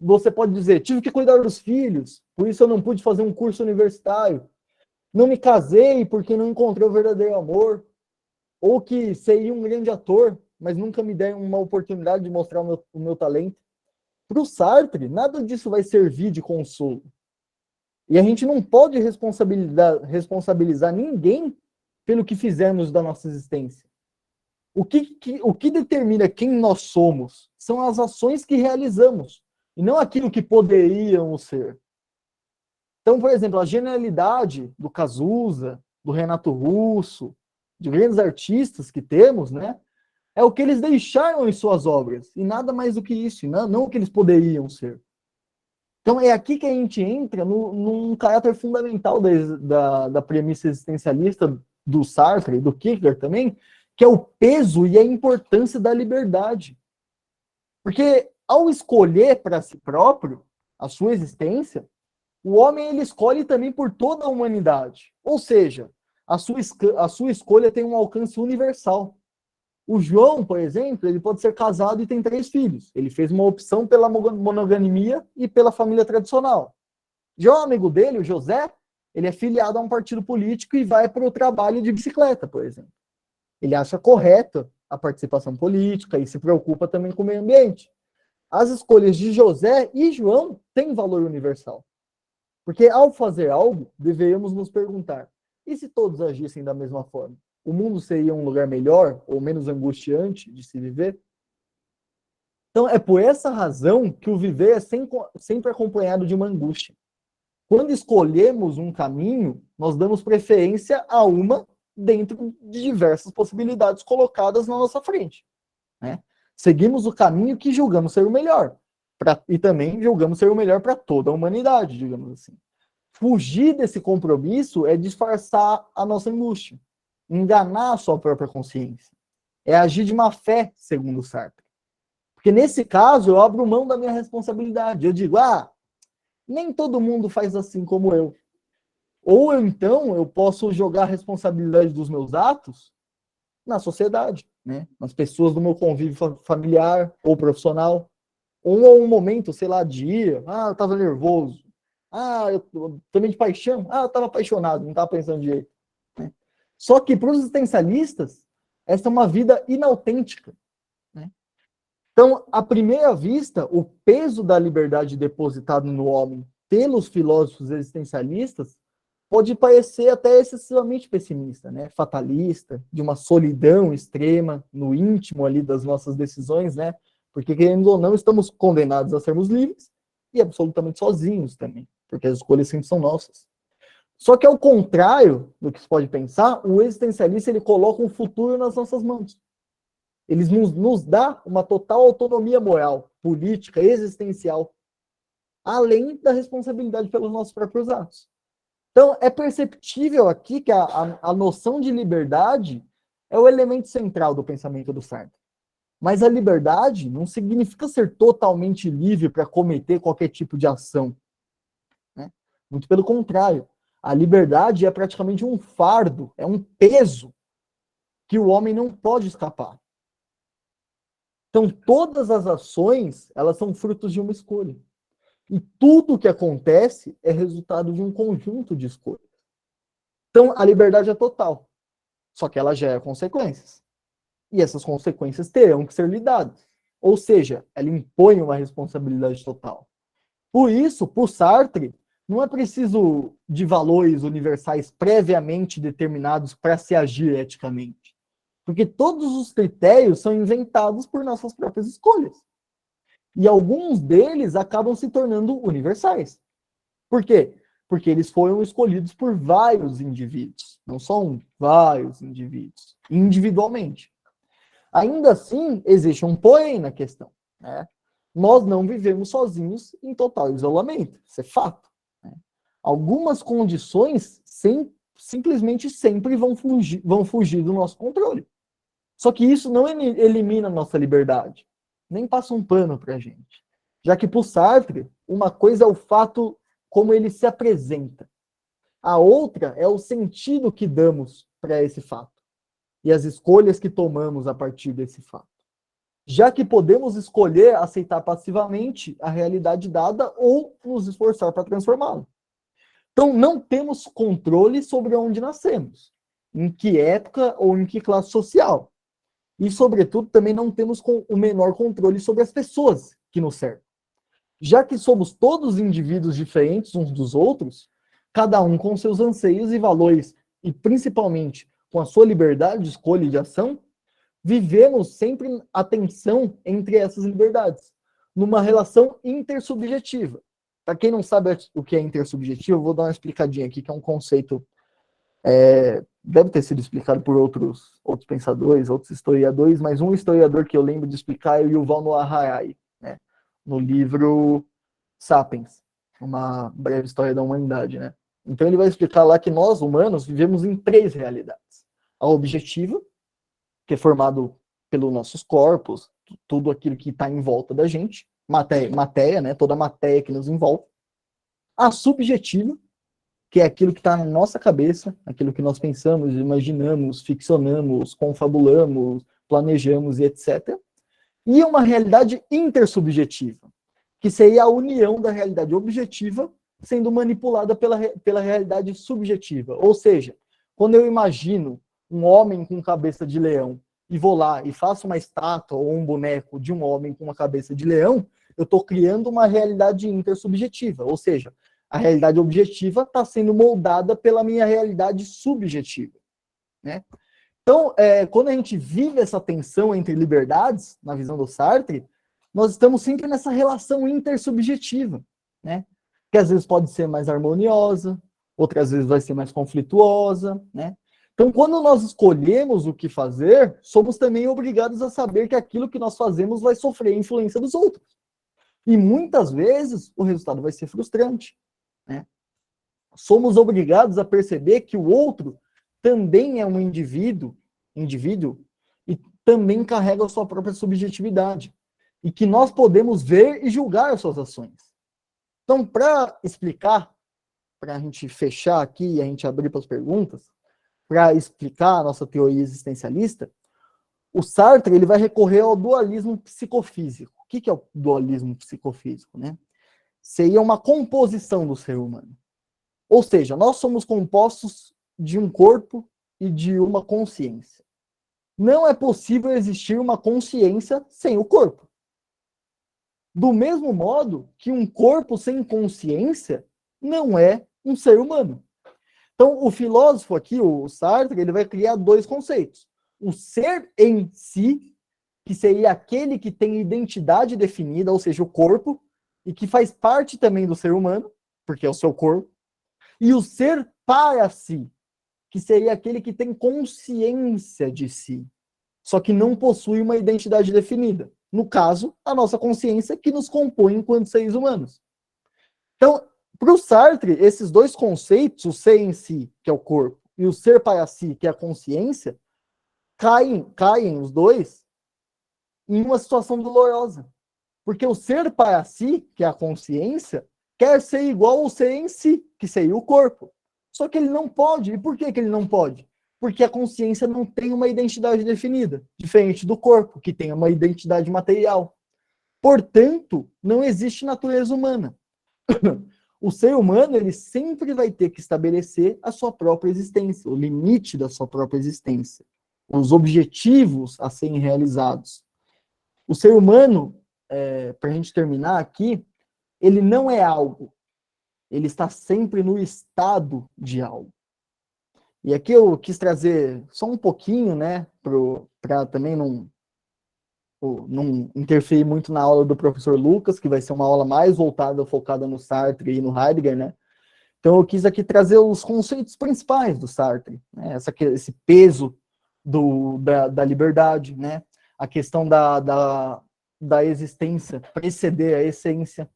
você pode dizer, tive que cuidar dos filhos, por isso eu não pude fazer um curso universitário, não me casei porque não encontrei o verdadeiro amor, ou que seria um grande ator, mas nunca me deram uma oportunidade de mostrar o meu talento. Para o Sartre, nada disso vai servir de consolo. E a gente não pode responsabilizar ninguém pelo que fizermos da nossa existência. O que determina quem nós somos são as ações que realizamos, e não aquilo que poderíamos ser. Então, por exemplo, a genialidade do Cazuza, do Renato Russo, de grandes artistas que temos, né, é o que eles deixaram em suas obras, e nada mais do que isso, não o que eles poderiam ser. Então, é aqui que a gente entra num caráter fundamental da premissa existencialista do Sartre, do Kierkegaard também, que é o peso e a importância da liberdade. Porque, ao escolher para si próprio a sua existência, o homem ele escolhe também por toda a humanidade. Ou seja, a sua escolha tem um alcance universal. O João, por exemplo, ele pode ser casado e tem 3 filhos. Ele fez uma opção pela monogamia e pela família tradicional. Já o amigo dele, o José, ele é filiado a um partido político e vai para o trabalho de bicicleta, por exemplo. Ele acha correta a participação política e se preocupa também com o meio ambiente. As escolhas de José e João têm valor universal. Porque ao fazer algo, deveríamos nos perguntar, e se todos agissem da mesma forma? O mundo seria um lugar melhor ou menos angustiante de se viver? Então, é por essa razão que o viver é sempre acompanhado de uma angústia. Quando escolhemos um caminho, nós damos preferência a uma dentro de diversas possibilidades colocadas na nossa frente. Né? Seguimos o caminho que julgamos ser o melhor. E também julgamos ser o melhor para toda a humanidade, digamos assim. Fugir desse compromisso é disfarçar a nossa angústia, enganar a sua própria consciência. É agir de má fé, segundo Sartre. Porque nesse caso, eu abro mão da minha responsabilidade. Eu digo, nem todo mundo faz assim como eu. Ou então, eu posso jogar a responsabilidade dos meus atos na sociedade, né? Nas pessoas do meu convívio familiar ou profissional. Ou a um momento, sei lá, dia, eu estava nervoso. Eu também de paixão. Eu estava apaixonado, não estava pensando direito. Né? Só que para os existencialistas, essa é uma vida inautêntica. Né? Então, à primeira vista, o peso da liberdade depositado no homem pelos filósofos existencialistas pode parecer até excessivamente pessimista, né? Fatalista, de uma solidão extrema no íntimo ali das nossas decisões, né? Porque, querendo ou não, estamos condenados a sermos livres e absolutamente sozinhos também, porque as escolhas sempre são nossas. Só que, ao contrário do que se pode pensar, o existencialista ele coloca um futuro nas nossas mãos. Ele nos dá uma total autonomia moral, política, existencial, além da responsabilidade pelos nossos próprios atos. Então, é perceptível aqui que a noção de liberdade é o elemento central do pensamento do Sartre. Mas a liberdade não significa ser totalmente livre para cometer qualquer tipo de ação. Né? Muito pelo contrário. A liberdade é praticamente um fardo, é um peso que o homem não pode escapar. Então, todas as ações, elas são frutos de uma escolha. E tudo o que acontece é resultado de um conjunto de escolhas. Então, a liberdade é total. Só que ela gera consequências. E essas consequências terão que ser lidadas. Ou seja, ela impõe uma responsabilidade total. Por isso, por Sartre, não é preciso de valores universais previamente determinados para se agir eticamente. Porque todos os critérios são inventados por nossas próprias escolhas. E alguns deles acabam se tornando universais. Por quê? Porque eles foram escolhidos por vários indivíduos. não são vários indivíduos, individualmente. Ainda assim, existe um porém na questão, né? Nós não vivemos sozinhos em total isolamento, isso é fato, né? Algumas condições simplesmente sempre vão fugir do nosso controle. Só que isso não elimina a nossa liberdade, nem passa um pano para a gente. Já que para o Sartre, uma coisa é o fato como ele se apresenta. A outra é o sentido que damos para esse fato e as escolhas que tomamos a partir desse fato. Já que podemos escolher aceitar passivamente a realidade dada ou nos esforçar para transformá-la. Então, não temos controle sobre onde nascemos, em que época ou em que classe social. E, sobretudo, também não temos o menor controle sobre as pessoas que nos cercam. Já que somos todos indivíduos diferentes uns dos outros, cada um com seus anseios e valores, e principalmente com a sua liberdade de escolha e de ação, vivemos sempre a tensão entre essas liberdades, numa relação intersubjetiva. Para quem não sabe o que é intersubjetivo, eu vou dar uma explicadinha aqui, que é um conceito, deve ter sido explicado por outros pensadores, outros historiadores, mas um historiador que eu lembro de explicar é o Yuval Noah Harari, né, no livro Sapiens, uma breve história da humanidade, né? Então ele vai explicar lá que nós, humanos, vivemos em 3 realidades. A objetiva, que é formado pelos nossos corpos, tudo aquilo que está em volta da gente, matéria, né? Toda a matéria que nos envolve. A subjetiva, que é aquilo que está na nossa cabeça, aquilo que nós pensamos, imaginamos, ficcionamos, confabulamos, planejamos e etc. E uma realidade intersubjetiva, que seria a união da realidade objetiva sendo manipulada pela realidade subjetiva. Ou seja, quando eu imagino um homem com cabeça de leão e vou lá e faço uma estátua ou um boneco de um homem com uma cabeça de leão, eu estou criando uma realidade intersubjetiva. Ou seja, a realidade objetiva está sendo moldada pela minha realidade subjetiva, né? Então, quando a gente vive essa tensão entre liberdades, na visão do Sartre, nós estamos sempre nessa relação intersubjetiva, né? Que às vezes pode ser mais harmoniosa, outras vezes vai ser mais conflituosa, né? Então, quando nós escolhemos o que fazer, somos também obrigados a saber que aquilo que nós fazemos vai sofrer a influência dos outros. E muitas vezes o resultado vai ser frustrante, né? Somos obrigados a perceber que o outro também é um indivíduo e também carrega a sua própria subjetividade. E que nós podemos ver e julgar as suas ações. Então, para explicar, para a gente fechar aqui e a gente abrir para as perguntas, para explicar a nossa teoria existencialista, o Sartre ele vai recorrer ao dualismo psicofísico. O que é o dualismo psicofísico, né? Seria uma composição do ser humano. Ou seja, nós somos compostos de um corpo e de uma consciência. Não é possível existir uma consciência sem o corpo. Do mesmo modo que um corpo sem consciência não é um ser humano. Então, o filósofo aqui, o Sartre, ele vai criar 2 conceitos. O ser em si, que seria aquele que tem identidade definida, ou seja, o corpo, e que faz parte também do ser humano, porque é o seu corpo. E o ser para si, que seria aquele que tem consciência de si, só que não possui uma identidade definida. No caso, a nossa consciência que nos compõe enquanto seres humanos. Então, para o Sartre, esses 2 conceitos, o ser em si, que é o corpo, e o ser para si, que é a consciência, caem os 2 em uma situação dolorosa. Porque o ser para si, que é a consciência, quer ser igual ao ser em si, que seria o corpo. Só que ele não pode. E por que ele não pode? Porque a consciência não tem uma identidade definida, diferente do corpo, que tem uma identidade material. Portanto, não existe natureza humana. O ser humano ele sempre vai ter que estabelecer a sua própria existência, o limite da sua própria existência, os objetivos a serem realizados. O ser humano, para a gente terminar aqui, ele não é algo, ele está sempre no estado de algo. E aqui eu quis trazer só um pouquinho, né, para também não interferir muito na aula do professor Lucas, que vai ser uma aula mais voltada, focada no Sartre e no Heidegger, né? Então, eu quis aqui trazer os conceitos principais do Sartre, né? Esse peso da liberdade, né? A questão da existência preceder a essência,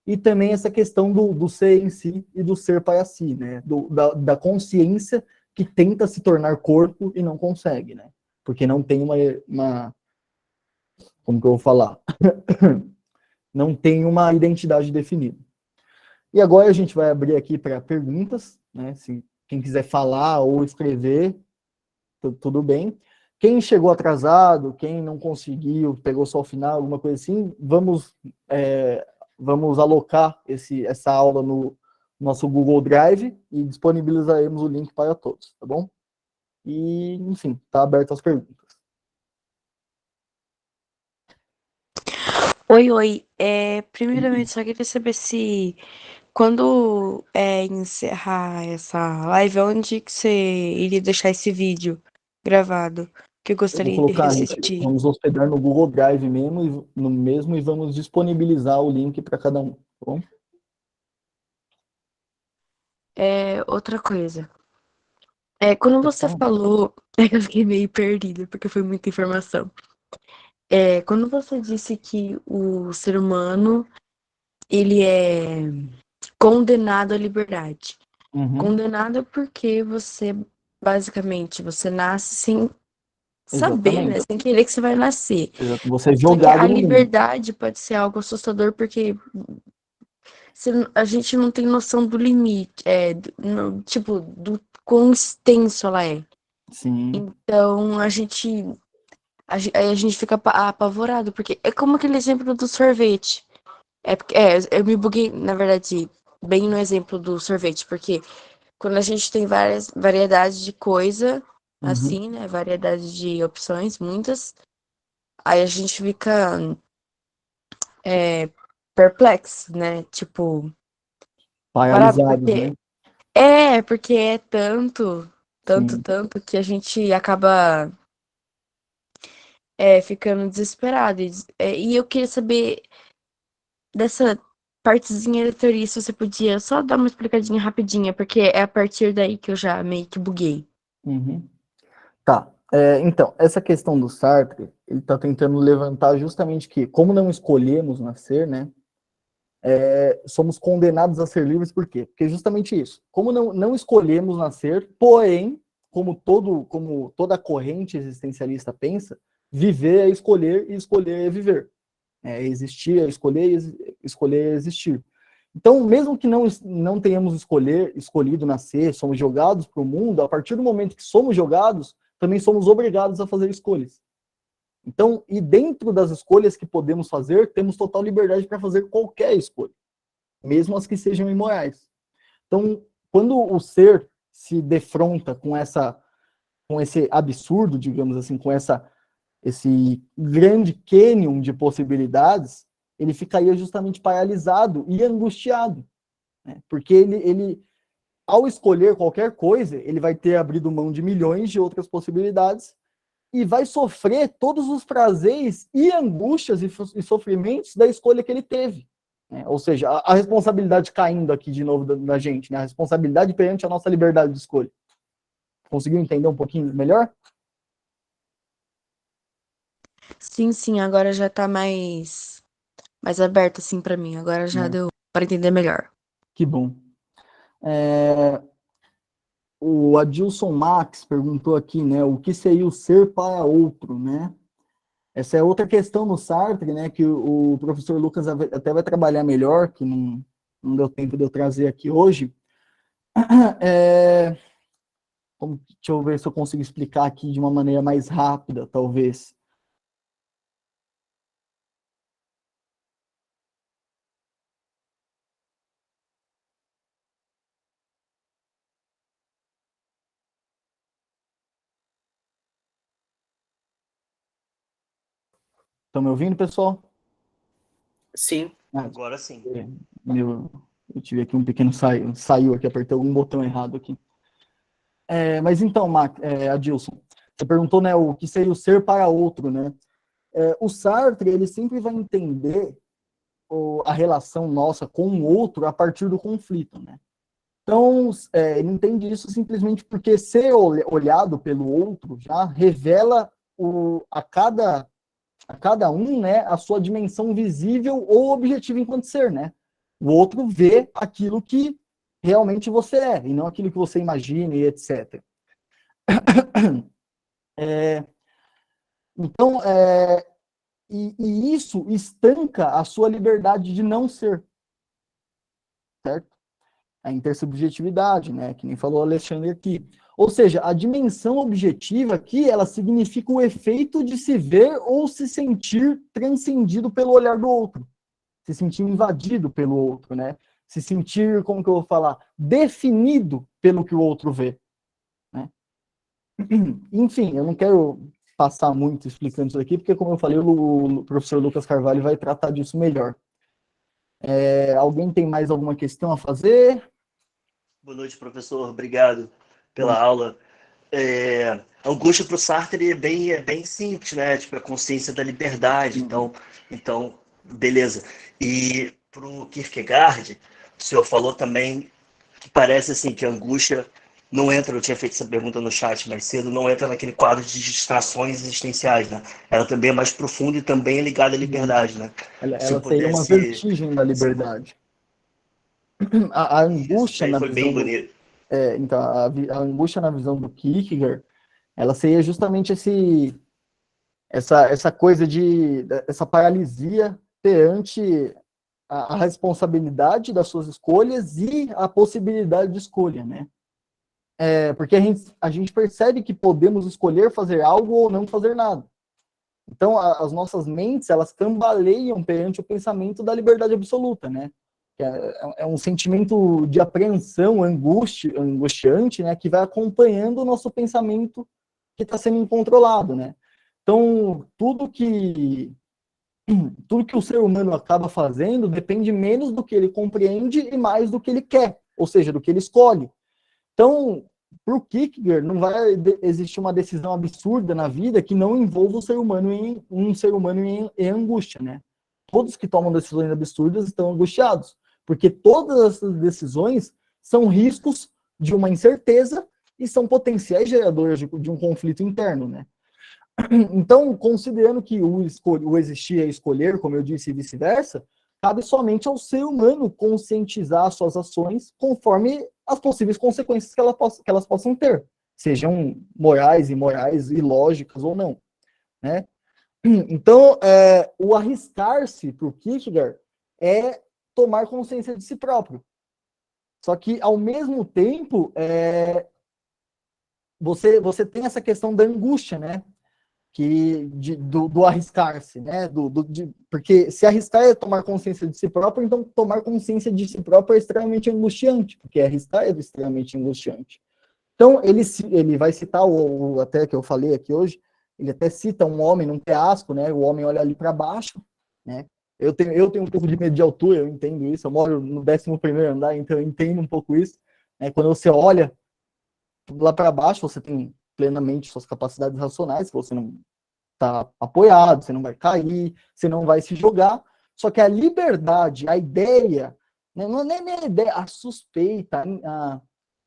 e também essa questão do ser em si e do ser para si, né? Da consciência que tenta se tornar corpo e não consegue, né? Porque não tem como que eu vou falar? Não tem uma identidade definida. E agora a gente vai abrir aqui para perguntas, né? Se quem quiser falar ou escrever, tudo bem. Quem chegou atrasado, quem não conseguiu, pegou só o final, alguma coisa assim, vamos alocar essa aula no nosso Google Drive e disponibilizaremos o link para todos, tá bom? E, enfim, está aberto as perguntas. Oi. Primeiramente, só queria saber se quando encerrar essa live, onde que você iria deixar esse vídeo gravado? Que eu Eu vou gostaria de colocar, a gente, reassistir. vamos hospedar no Google Drive mesmo e vamos disponibilizar o link para cada um, tá bom? Outra coisa. Quando você Então, falou, que eu fiquei meio perdida, porque foi muita informação. Quando você disse que o ser humano, ele é condenado à liberdade. uhum, Condenado porque basicamente, você nasce sem saber, né? exatamente. Sem querer que você vai nascer. Você é Só que a jogado no mundo. liberdade pode ser algo assustador porque a gente não tem noção do limite, tipo, do quão extenso ela é. Sim. Então aí a gente fica apavorado, porque é como aquele exemplo do sorvete. Eu me buguei, na verdade, bem no exemplo do sorvete, porque quando a gente tem várias variedades de coisa, Uhum. assim, né? Variedade de opções, muitas. Aí a gente fica perplexo, né? Tipo, parado, Paralisados, né? porque é Sim. tanto, que a gente acaba ficando desesperado. E eu queria saber dessa partezinha da teoria, se você podia só dar uma explicadinha rapidinha, porque é a partir daí que eu já meio que buguei. Uhum. Tá. Então, essa questão do Sartre, ele está tentando levantar justamente que, como não escolhemos nascer, né? Somos condenados a ser livres, por quê? Porque justamente isso. Como não escolhemos nascer, porém, como toda corrente existencialista pensa, viver é escolher e escolher é viver. Existir é escolher e escolher é existir. Então, mesmo que não tenhamos escolhido nascer, somos jogados para o mundo, a partir do momento que somos jogados, também somos obrigados a fazer escolhas. Então, e dentro das escolhas que podemos fazer, temos total liberdade para fazer qualquer escolha, mesmo as que sejam imorais. Então, quando o ser se defronta com esse absurdo, digamos assim, esse grande cânion de possibilidades, ele ficaria justamente paralisado e angustiado, né? Porque ao escolher qualquer coisa, ele vai ter abrido mão de milhões de outras possibilidades e vai sofrer todos os prazeres e angústias e sofrimentos da escolha que ele teve, né? Ou seja, a responsabilidade caindo aqui de novo da gente, né? A responsabilidade perante a nossa liberdade de escolha. Conseguiu entender um pouquinho melhor? Sim, agora já tá mais aberto, assim, pra mim. Agora já Né? deu pra entender melhor. Que bom. É, o Adilson Max perguntou aqui, né, o que seria o ser para outro, né? Essa é outra questão no Sartre, né, que o professor Lucas até vai trabalhar melhor, que não deu tempo de eu trazer aqui hoje. É, deixa eu ver se eu consigo explicar aqui de uma maneira mais rápida, talvez. Estão me ouvindo, pessoal? Sim, Ah, agora sim. eu tive aqui um pequeno saiu aqui, apertei algum botão errado aqui. Mas então, Adilson, você perguntou, né, o que seria o ser para outro, né? O Sartre, ele sempre vai entender a relação nossa com o outro a partir do conflito, né? Então, ele entende isso simplesmente porque ser olhado pelo outro já revela a cada um, né, a sua dimensão visível ou objetiva enquanto ser, né? O outro vê aquilo que realmente você é, e não aquilo que você imagina e etc. Então, e isso estanca a sua liberdade de não ser, certo? A intersubjetividade, né? Que nem falou o Alexandre aqui. Ou seja, a dimensão objetiva aqui, ela significa o efeito de se ver ou se sentir transcendido pelo olhar do outro. Se sentir invadido pelo outro, né? Se sentir, como que eu vou falar, definido pelo que o outro vê, né? Enfim, eu não quero passar muito explicando isso aqui, porque, como eu falei, o professor Lucas Carvalho vai tratar disso melhor. Alguém tem mais alguma questão a fazer? Boa noite, professor. Obrigado pela Bom. aula. A angústia para o Sartre é bem simples, né? Tipo, a consciência da liberdade. Então, beleza. E para o Kierkegaard, o senhor falou também que parece assim que a angústia não entra, eu tinha feito essa pergunta no chat mais cedo, não entra naquele quadro de distrações existenciais, né? Ela também é mais profunda e também é ligada à liberdade, né? Se eu Ela seria uma pudesse... vertigem da liberdade. A Isso angústia aí na foi bem visão do, bonito. então, a angústia na visão do Kierkegaard, ela seria justamente essa coisa essa paralisia perante a responsabilidade das suas escolhas e a possibilidade de escolha, né? Porque a gente percebe que podemos escolher fazer algo ou não fazer nada. Então, as nossas mentes, elas cambaleiam perante o pensamento da liberdade absoluta, né? É um sentimento de apreensão, angustiante, né? Que vai acompanhando o nosso pensamento que está sendo incontrolado, né? Então, tudo que o ser humano acaba fazendo depende menos do que ele compreende e mais do que ele quer, ou seja, do que ele escolhe. Então, para o Kierkegaard, não vai existir uma decisão absurda na vida que não envolva um ser humano em angústia, né? Todos que tomam decisões absurdas estão angustiados, porque todas essas decisões são riscos de uma incerteza e são potenciais geradores de um conflito interno, né? Então, considerando que o existir é escolher, como eu disse, e vice-versa, cabe somente ao ser humano conscientizar suas ações conforme as possíveis consequências que elas possam ter, sejam morais, imorais, ilógicas ou não, né? Então, o arriscar-se para o Kierkegaard é tomar consciência de si próprio. Só que, ao mesmo tempo, você tem essa questão da angústia, né? Do arriscar-se, né? Porque se arriscar é tomar consciência de si próprio, então tomar consciência de si próprio é extremamente angustiante, porque arriscar é extremamente angustiante. Então, ele vai citar, até que eu falei aqui hoje, ele até cita um homem num penhasco, né? O homem olha ali para baixo, né? Eu tenho um pouco de medo de altura, eu entendo isso, eu moro no 11º andar, então eu entendo um pouco isso. Né? Quando você olha lá para baixo, você tem plenamente suas capacidades racionais, você não está apoiado, você não vai cair, você não vai se jogar. Só que a liberdade, a ideia, né, não é nem a ideia, a suspeita,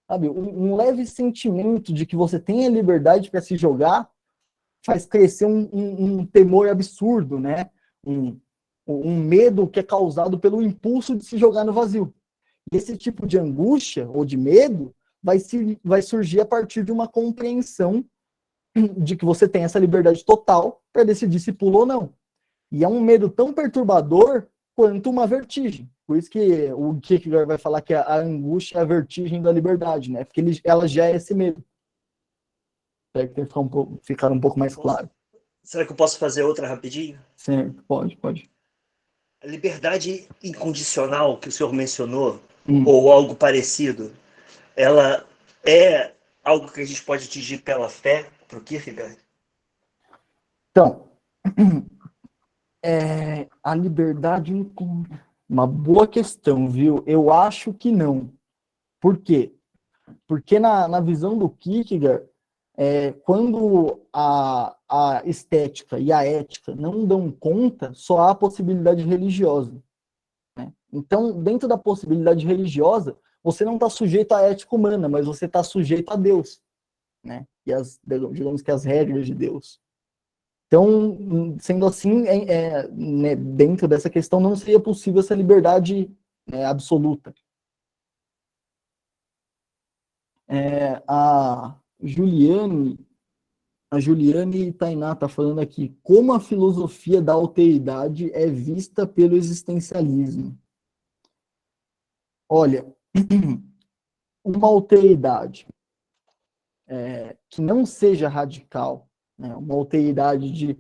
sabe, um leve sentimento de que você tem a liberdade para se jogar faz crescer um temor absurdo, né? Um medo que é causado pelo impulso de se jogar no vazio. E esse tipo de angústia ou de medo vai surgir a partir de uma compreensão de que você tem essa liberdade total para decidir se pula ou não. E é um medo tão perturbador quanto uma vertigem. Por isso que o Kierkegaard vai falar que a angústia é a vertigem da liberdade, né? Porque ela já é esse medo. Espero que tenha ficar um pouco mais claro. Será que eu posso fazer outra rapidinho? Sim, pode. A liberdade incondicional que o senhor mencionou, ou algo parecido, ela é algo que a gente pode atingir pela fé, para o Kierkegaard? Então, a liberdade... Uma boa questão, viu? Eu acho que não. Por quê? Porque na visão do Kierkegaard, quando a estética e a ética não dão conta, só há a possibilidade religiosa. Né? Então, dentro da possibilidade religiosa, você não está sujeito à ética humana, mas você está sujeito a Deus, né? E digamos que as regras de Deus. Então, sendo assim, né, dentro dessa questão não seria possível essa liberdade, né, absoluta. A Juliane Tainá está falando aqui, como a filosofia da alteridade é vista pelo existencialismo? Olha, uma alteridade que não seja radical, né? Uma alteridade de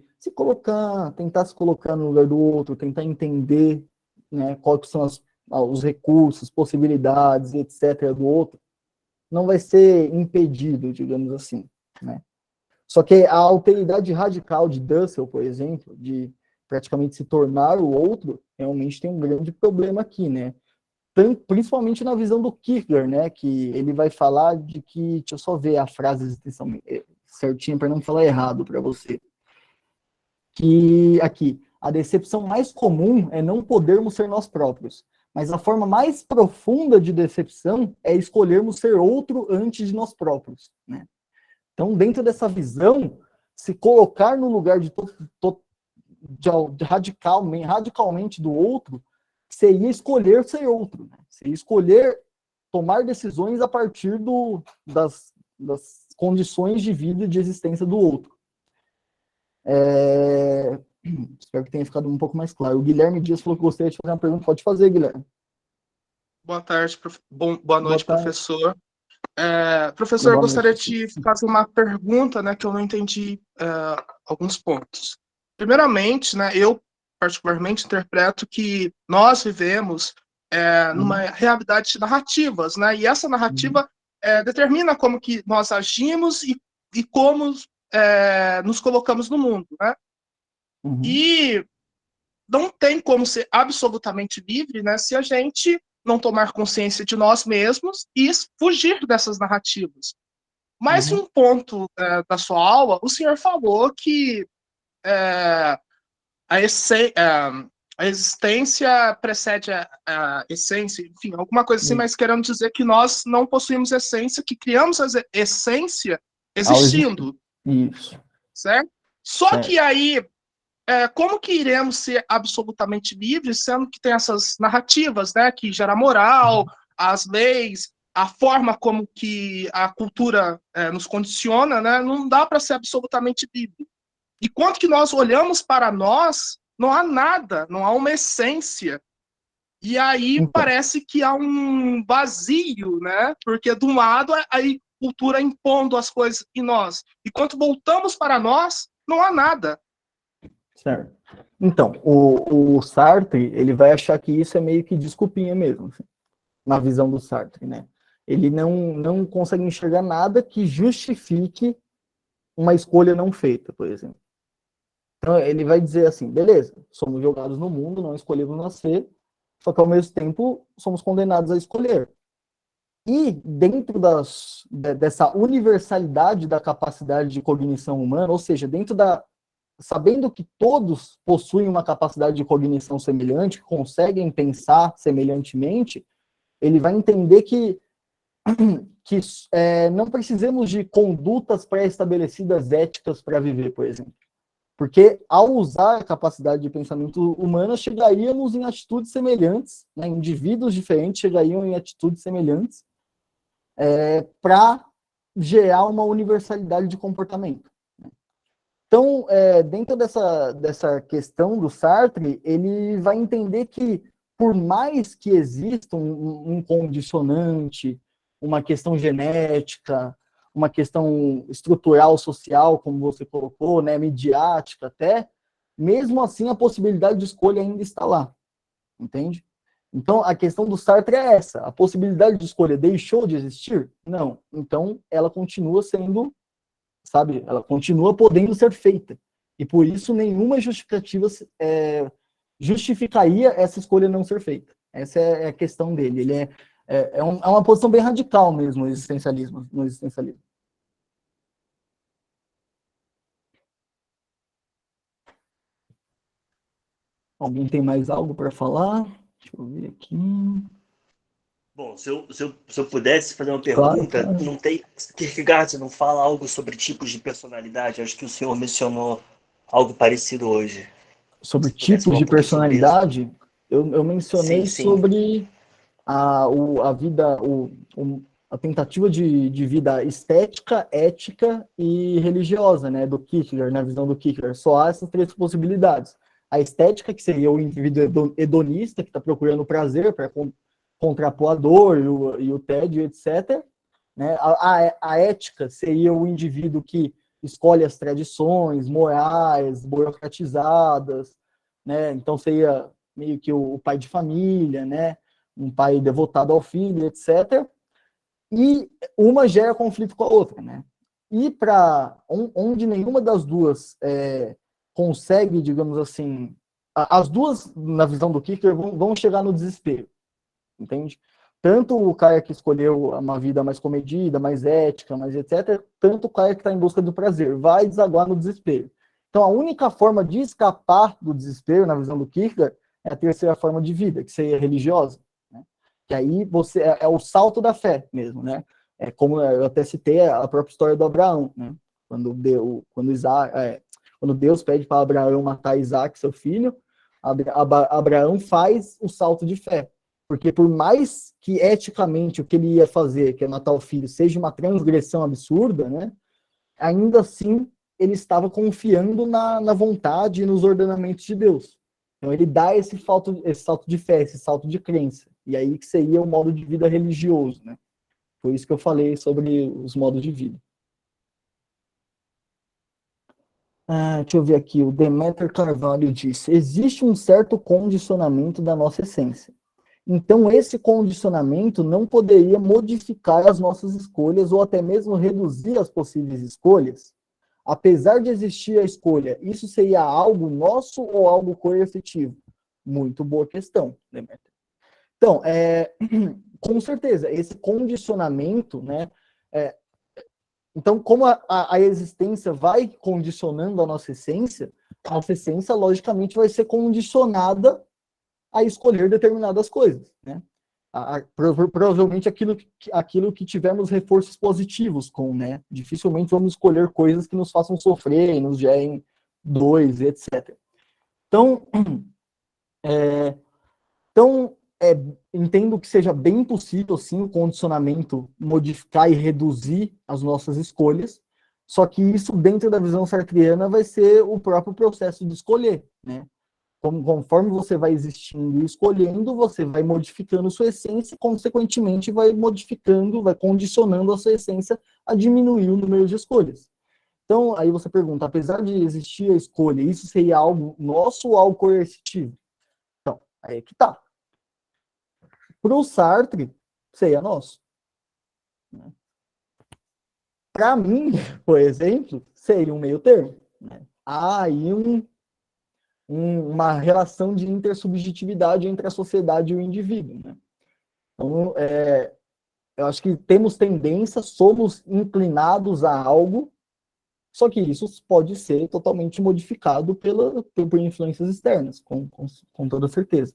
tentar se colocar no lugar do outro, tentar entender, né, quais são os recursos, possibilidades, etc., do outro, não vai ser impedido, digamos assim, né? Só que a alteridade radical de Dussel, por exemplo, de praticamente se tornar o outro, realmente tem um grande problema aqui, né? Principalmente na visão do Kierkegaard, né? Que ele vai falar de que, deixa eu só ver a frase certinha para não falar errado para você. Que aqui, a decepção mais comum é não podermos ser nós próprios, mas a forma mais profunda de decepção é escolhermos ser outro antes de nós próprios, né? Então, dentro dessa visão, se colocar no lugar de radicalmente do outro, seria escolher ser outro, né? Seria escolher tomar decisões a partir das condições de vida e de existência do outro. Espero que tenha ficado um pouco mais claro. O Guilherme Dias falou que gostaria de fazer uma pergunta. Pode fazer, Guilherme. Boa tarde, boa noite, tarde. professor. Professor, eu gostaria de fazer uma pergunta, né, que eu não entendi alguns pontos. Primeiramente, né, eu particularmente interpreto que nós vivemos numa realidade de narrativas, né, e essa narrativa determina como que nós agimos e como nos colocamos no mundo, né? E não tem como ser absolutamente livre, né, se a gente não tomar consciência de nós mesmos e fugir dessas narrativas. Mas em um ponto da sua aula, o senhor falou que a existência precede a essência, enfim, alguma coisa assim, mas querendo dizer que nós não possuímos essência, que criamos a essência existindo. Isso. Certo? Só que aí, como que iremos ser absolutamente livres, sendo que tem essas narrativas, né, que gera moral, as leis, a forma como que a cultura nos condiciona, né, não dá para ser absolutamente livre. E quanto que nós olhamos para nós, não há nada, não há uma essência. E aí parece que há um vazio, né, porque de um lado a cultura impondo as coisas em nós, e quando voltamos para nós, não há nada. Certo. Então, o Sartre, ele vai achar que isso é meio que desculpinha mesmo, assim, na visão do Sartre, né? Ele não consegue enxergar nada que justifique uma escolha não feita, por exemplo. Então, ele vai dizer assim, beleza, somos jogados no mundo, não escolhemos nascer, só que ao mesmo tempo somos condenados a escolher. E dentro dessa universalidade da capacidade de cognição humana, ou seja, sabendo que todos possuem uma capacidade de cognição semelhante, que conseguem pensar semelhantemente, ele vai entender que não precisamos de condutas pré-estabelecidas éticas para viver, por exemplo. Porque ao usar a capacidade de pensamento humana, chegaríamos em atitudes semelhantes, né? Indivíduos diferentes chegariam em atitudes semelhantes para gerar uma universalidade de comportamento. Então, dentro dessa questão do Sartre, ele vai entender que, por mais que exista um condicionante, uma questão genética, uma questão estrutural, social, como você colocou, né, midiática até, mesmo assim a possibilidade de escolha ainda está lá, entende? Então, a questão do Sartre é essa, a possibilidade de escolha deixou de existir? Não. Então, ela continua sendo, sabe, ela continua podendo ser feita. E por isso nenhuma justificativa justificaria essa escolha não ser feita. Essa é a questão dele. Ele é uma posição bem radical mesmo no existencialismo. Alguém tem mais algo para falar? Deixa eu ver aqui. Bom, se eu pudesse fazer uma Claro, pergunta, claro. não tem. Kierkegaard não fala algo sobre tipos de personalidade? Acho que o senhor mencionou algo parecido hoje. Sobre Se pudesse tipos falar de um pouquinho sobre isso. personalidade, eu Sim, mencionei sim. sobre a vida, a tentativa de vida estética, ética e religiosa, né, do Kierkegaard, na visão do Kierkegaard. Só há essas três possibilidades. A estética, que seria o indivíduo hedonista, que está procurando prazer para contrapor a dor e o tédio, etc. Né? A ética seria o indivíduo que escolhe as tradições morais, burocratizadas, né? Então seria meio que o pai de família, né? Um pai devotado ao filho, etc. E uma gera conflito com a outra, né? E para onde nenhuma das duas consegue, digamos assim, as duas, na visão do Kierkegaard, vão chegar no desespero, entende? Tanto o cara que escolheu uma vida mais comedida, mais ética, mais etc., tanto o cara que está em busca do prazer, vai desaguar no desespero. Então, a única forma de escapar do desespero, na visão do Kierkegaard, é a terceira forma de vida, que seria religiosa. Né? Que aí você é o salto da fé mesmo, né? É como eu até citei a própria história do Abraão, né? Quando Deus pede para Abraão matar Isaac, seu filho, Abraão faz o salto de fé. Porque por mais que eticamente o que ele ia fazer, que é matar o filho, seja uma transgressão absurda, né? Ainda assim ele estava confiando na vontade e nos ordenamentos de Deus. Então ele dá esse salto de fé, esse salto de crença. E aí que seria o modo de vida religioso, né? Foi isso que eu falei sobre os modos de vida. Deixa eu ver aqui, o Demeter Carvalho disse: existe um certo condicionamento da nossa essência. Então, esse condicionamento não poderia modificar as nossas escolhas ou até mesmo reduzir as possíveis escolhas. Apesar de existir a escolha, isso seria algo nosso ou algo coercitivo? Muito boa questão, Demeter. Então, com certeza, esse condicionamento, né? Então, como a existência vai condicionando a nossa essência, logicamente, vai ser condicionada a escolher determinadas coisas, né? Provavelmente aquilo que tivemos reforços positivos com, né? Dificilmente vamos escolher coisas que nos façam sofrer, nos gerem dores, etc. Então, entendo que seja bem possível, sim, o condicionamento modificar e reduzir as nossas escolhas, só que isso, dentro da visão sartreana, vai ser o próprio processo de escolher, né? Conforme você vai existindo e escolhendo, você vai modificando sua essência e, consequentemente, vai modificando, vai condicionando a sua essência a diminuir o número de escolhas. Então, aí você pergunta, apesar de existir a escolha, isso seria algo nosso ou algo coercitivo? Então, aí é que tá. Para o Sartre, seria nosso. Para mim, por exemplo, seria um meio termo. Né? Há aí uma relação de intersubjetividade entre a sociedade e o indivíduo. Né? Então, eu acho que temos tendência, somos inclinados a algo, só que isso pode ser totalmente modificado por influências externas, com toda certeza.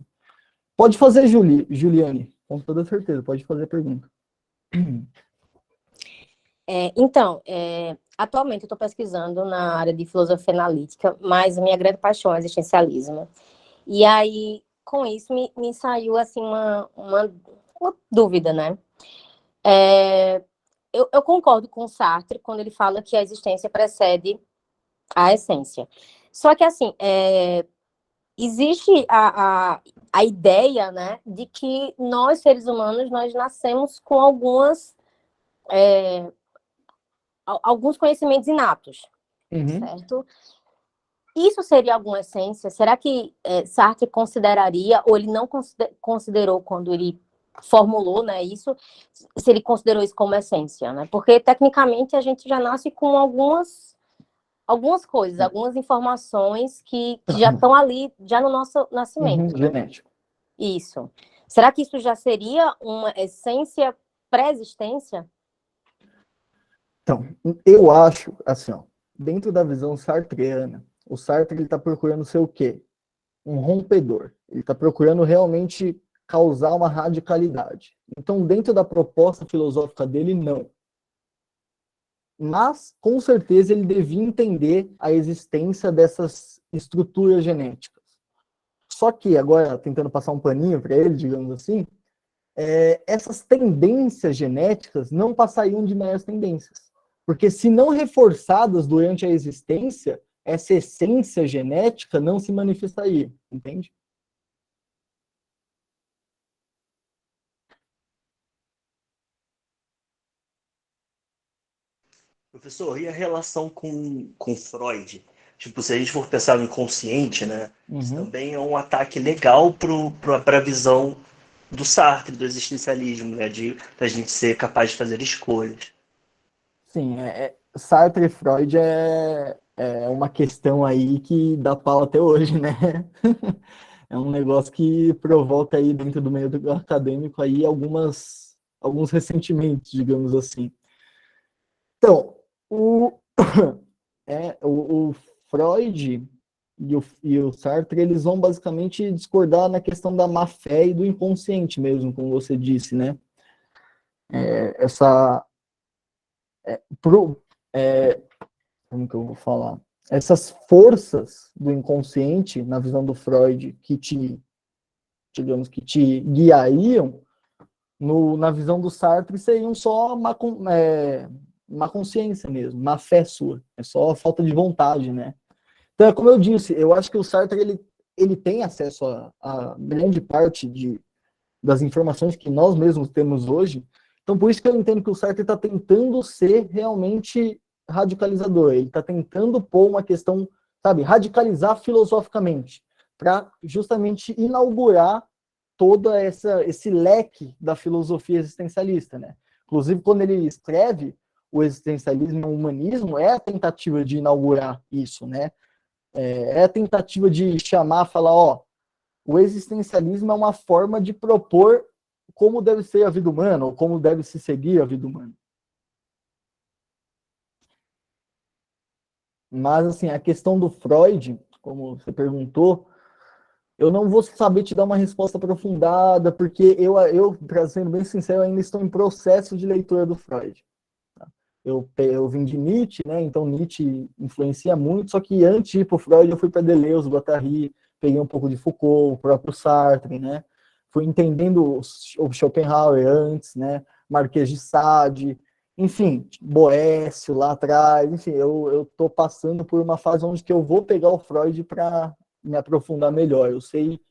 Pode fazer, Juliane, com toda certeza, pode fazer a pergunta. Então, atualmente eu estou pesquisando na área de filosofia analítica, mas a minha grande paixão é o existencialismo. E aí, com isso, me saiu assim uma dúvida, né? Eu concordo com o Sartre quando ele fala que a existência precede a essência. Só que, assim, existe a ideia, né, de que nós, seres humanos, nós nascemos com alguns conhecimentos inatos, certo? Isso seria alguma essência? Será que Sartre consideraria, ou ele não considerou quando ele formulou, né, isso, se ele considerou isso como essência, né? Porque, tecnicamente, a gente já nasce com algumas coisas, algumas informações que já estão ali, já no nosso nascimento. Né? Genético. Isso. Será que isso já seria uma essência pré-existência? Então, eu acho, assim, ó, dentro da visão sartreana, o Sartre está procurando ser o quê? Um rompedor. Ele está procurando realmente causar uma radicalidade. Então, dentro da proposta filosófica dele, não. Mas, com certeza, ele devia entender a existência dessas estruturas genéticas. Só que, agora, tentando passar um paninho para ele, digamos assim, essas tendências genéticas não passariam de meras tendências. Porque, se não reforçadas durante a existência, essa essência genética não se manifestaria, entende? Professor, e a relação com Freud? Tipo, se a gente for pensar no inconsciente, né? Isso também é um ataque legal para a visão do Sartre, do existencialismo, né? Da gente ser capaz de fazer escolhas. Sim, Sartre e Freud é uma questão aí que dá pau até hoje, né? É um negócio que provoca aí dentro do meio acadêmico aí alguns ressentimentos, digamos assim. Então, o Freud e o Sartre, eles vão basicamente discordar na questão da má fé e do inconsciente mesmo, como você disse, né? Como que eu vou falar? Essas forças do inconsciente, na visão do Freud, digamos, que te guiariam, na visão do Sartre, seriam só má consciência mesmo, má fé sua. É só falta de vontade, né? Então, como eu disse, eu acho que o Sartre, ele tem acesso a grande parte das informações que nós mesmos temos hoje. Então, por isso que eu entendo que o Sartre está tentando ser realmente radicalizador. Ele está tentando pôr uma questão, sabe, radicalizar filosoficamente, para justamente inaugurar todo esse leque da filosofia existencialista, né? Inclusive, quando ele escreve o existencialismo e o humanismo, é a tentativa de inaugurar isso, né? É a tentativa de falar, ó, o existencialismo é uma forma de propor como deve ser a vida humana, ou como deve se seguir a vida humana. Mas, assim, a questão do Freud, como você perguntou, eu não vou saber te dar uma resposta aprofundada, porque para ser bem sincero, ainda estou em processo de leitura do Freud. Eu vim de Nietzsche, né? Então Nietzsche influencia muito, só que antes de ir para o Freud, eu fui para Deleuze, Guattari, peguei um pouco de Foucault, o próprio Sartre, né? Fui entendendo o Schopenhauer antes, né? Marquês de Sade, enfim, Boécio lá atrás, enfim, eu tô passando por uma fase onde que eu vou pegar o Freud para me aprofundar melhor. Eu sei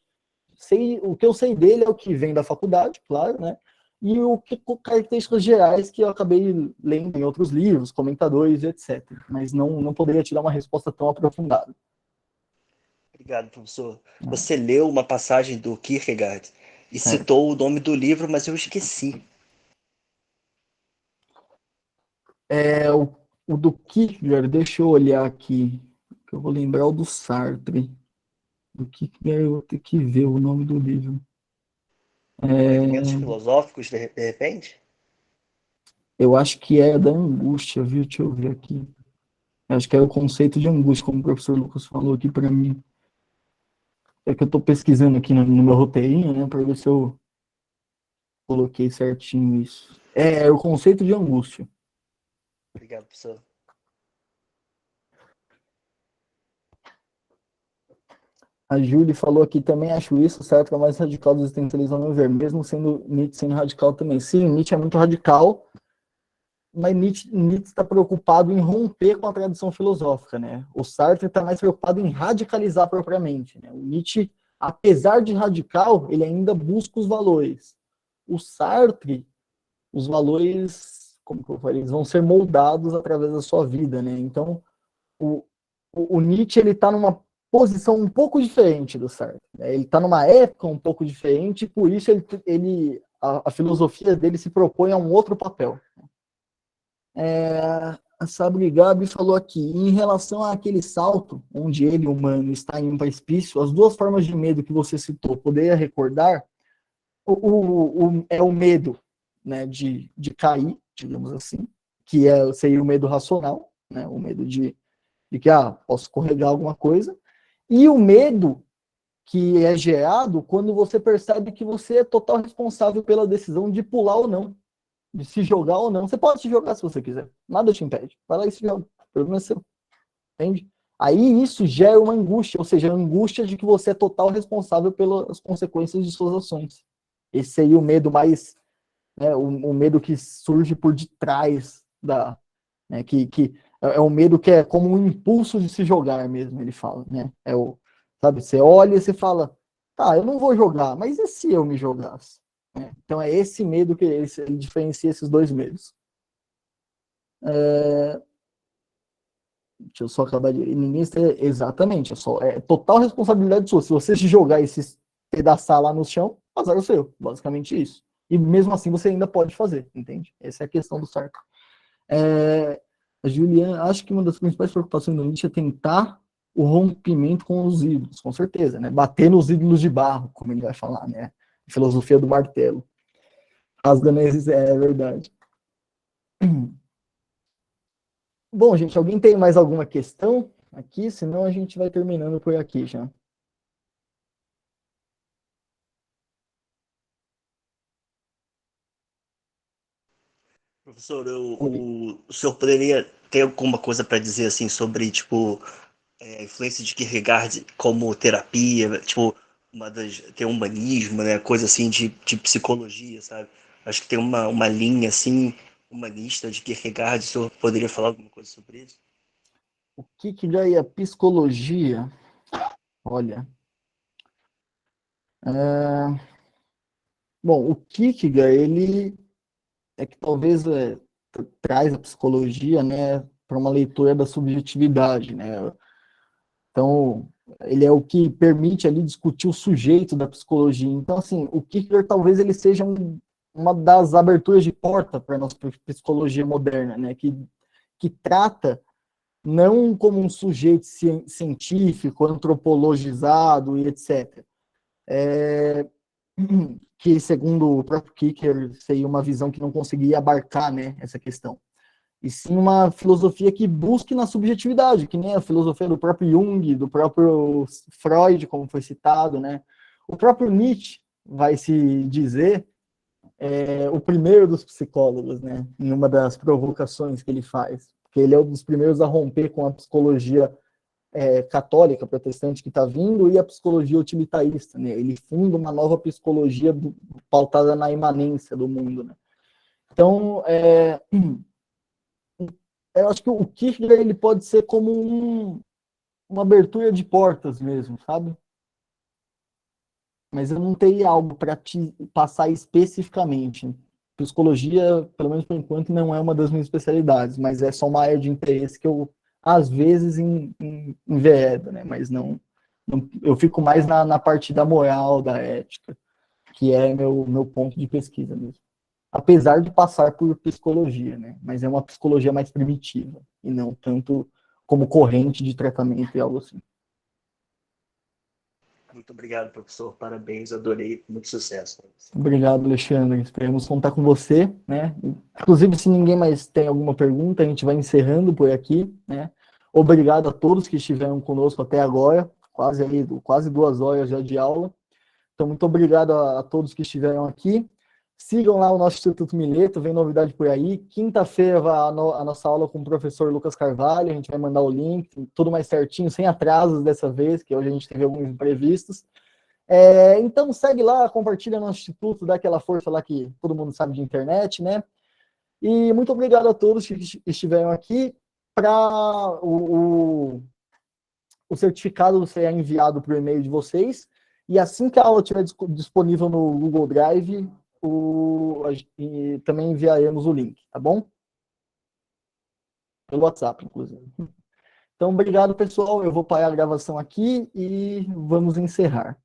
o que eu sei dele é o que vem da faculdade, claro, né? E características gerais que eu acabei lendo em outros livros, comentadores, etc. Mas não poderia te dar uma resposta tão aprofundada. Obrigado, professor. Você leu uma passagem do Kierkegaard e citou o nome do livro, mas eu esqueci. O do Kierkegaard, deixa eu olhar aqui, que eu vou lembrar o do Sartre. Do Kierkegaard eu vou ter que ver o nome do livro. Fragmentos filosóficos, de repente? Eu acho que é da angústia, viu? Deixa eu ver aqui. Eu acho que é o conceito de angústia, como o professor Lucas falou aqui para mim. É que eu estou pesquisando aqui no meu roteirinho, né, para ver se eu coloquei certinho isso. É o conceito de angústia. Obrigado, professor. A Júlia falou aqui também, acho isso, certo? É o mais radical dos existencialistas, ao meu ver, mesmo sendo Nietzsche sendo radical também. Sim, Nietzsche é muito radical, mas Nietzsche está preocupado em romper com a tradição filosófica, né? O Sartre está mais preocupado em radicalizar propriamente, né? O Nietzsche, apesar de radical, ele ainda busca os valores. O Sartre, os valores, como que eu falei, eles vão ser moldados através da sua vida, né? Então, o Nietzsche, ele está numa posição um pouco diferente do Sartre, né? Ele está numa época um pouco diferente, e por isso a filosofia dele se propõe a um outro papel. A Sabri Gabi falou aqui, em relação àquele salto, onde ele, humano, está em um precipício, as duas formas de medo que você citou, poderia recordar? É o medo, né, de cair, digamos assim, que seria o medo racional, né, o medo de que posso escorregar alguma coisa, e o medo que é gerado quando você percebe que você é total responsável pela decisão de pular ou não, de se jogar ou não. Você pode se jogar se você quiser, nada te impede. Vai lá e se joga, o problema é seu, entende? Aí isso gera uma angústia, ou seja, a angústia de que você é total responsável pelas consequências de suas ações. Esse seria o medo mais, né, o medo que surge por detrás da, né, que é o medo que é como um impulso de se jogar mesmo, ele fala, né? Sabe, você olha e você fala, tá, eu não vou jogar, mas e se eu me jogasse? Né? Então é esse medo que ele diferencia esses dois medos. Deixa eu só acabar de... Ninguém está... Exatamente, é total responsabilidade sua. Se você se jogar e se pedaçar lá no chão, azar o seu, basicamente isso. E mesmo assim você ainda pode fazer, entende? Essa é a questão do Sartre. A Juliana, acho que uma das principais preocupações do Nietzsche é tentar o rompimento com os ídolos, com certeza, né? Bater nos ídolos de barro, como ele vai falar, né? Filosofia do martelo. As daneses, é verdade. Bom, gente, alguém tem mais alguma questão aqui? Senão a gente vai terminando por aqui já. Professor, o senhor poderia ter alguma coisa para dizer assim sobre tipo a influência de Kierkegaard como terapia, tipo tem um humanismo, né, coisa assim de psicologia, sabe? Acho que tem uma linha assim humanista de Kierkegaard. O senhor poderia falar alguma coisa sobre isso? O que daí a psicologia? Olha, bom, o Kierkegaard, ele é que talvez traz a psicologia, né, para uma leitura da subjetividade, né? Então, ele é o que permite ali discutir o sujeito da psicologia. Então, assim, o Kierkegaard talvez ele seja uma das aberturas de porta para a nossa psicologia moderna, né, que trata não como um sujeito científico, antropologizado e etc. Que, segundo o próprio Kierkegaard, seria uma visão que não conseguia abarcar, né, essa questão. E sim uma filosofia que busque na subjetividade, que nem a filosofia do próprio Jung, do próprio Freud, como foi citado, né? O próprio Nietzsche vai se dizer o primeiro dos psicólogos, né? Em uma das provocações que ele faz, porque ele é um dos primeiros a romper com a psicologia católica, protestante que está vindo, e a psicologia utilitarista, né? Ele funda uma nova psicologia pautada na imanência do mundo, né? Então, eu acho que o Kierkegaard ele pode ser como uma abertura de portas mesmo, sabe? Mas eu não teria algo para te passar especificamente. Psicologia, pelo menos por enquanto, não é uma das minhas especialidades, mas é só uma área de interesse que eu, às vezes, enveredo, né? Mas não eu fico mais na parte da moral, da ética, que é meu ponto de pesquisa mesmo. Apesar de passar por psicologia, né? Mas é uma psicologia mais primitiva, e não tanto como corrente de tratamento e algo assim. Muito obrigado, professor. Parabéns, adorei. Muito sucesso. Obrigado, Alexandre. Esperamos contar com você, né? Inclusive, se ninguém mais tem alguma pergunta, a gente vai encerrando por aqui, né? Obrigado a todos que estiveram conosco até agora, quase 2 horas já de aula. Então, muito obrigado a todos que estiveram aqui. Sigam lá o nosso Instituto Mileto, vem novidade por aí. Quinta-feira vai a nossa aula com o professor Lucas Carvalho, a gente vai mandar o link, tudo mais certinho, sem atrasos dessa vez, que hoje a gente teve alguns imprevistos. Então segue lá, compartilha nosso Instituto, dá aquela força lá que todo mundo sabe de internet, né? E muito obrigado a todos que estiveram aqui. Para o certificado será enviado por e-mail de vocês, e assim que a aula estiver disponível no Google Drive, e também enviaremos o link, tá bom? Pelo WhatsApp, inclusive. Então, obrigado, pessoal. Eu vou parar a gravação aqui e vamos encerrar.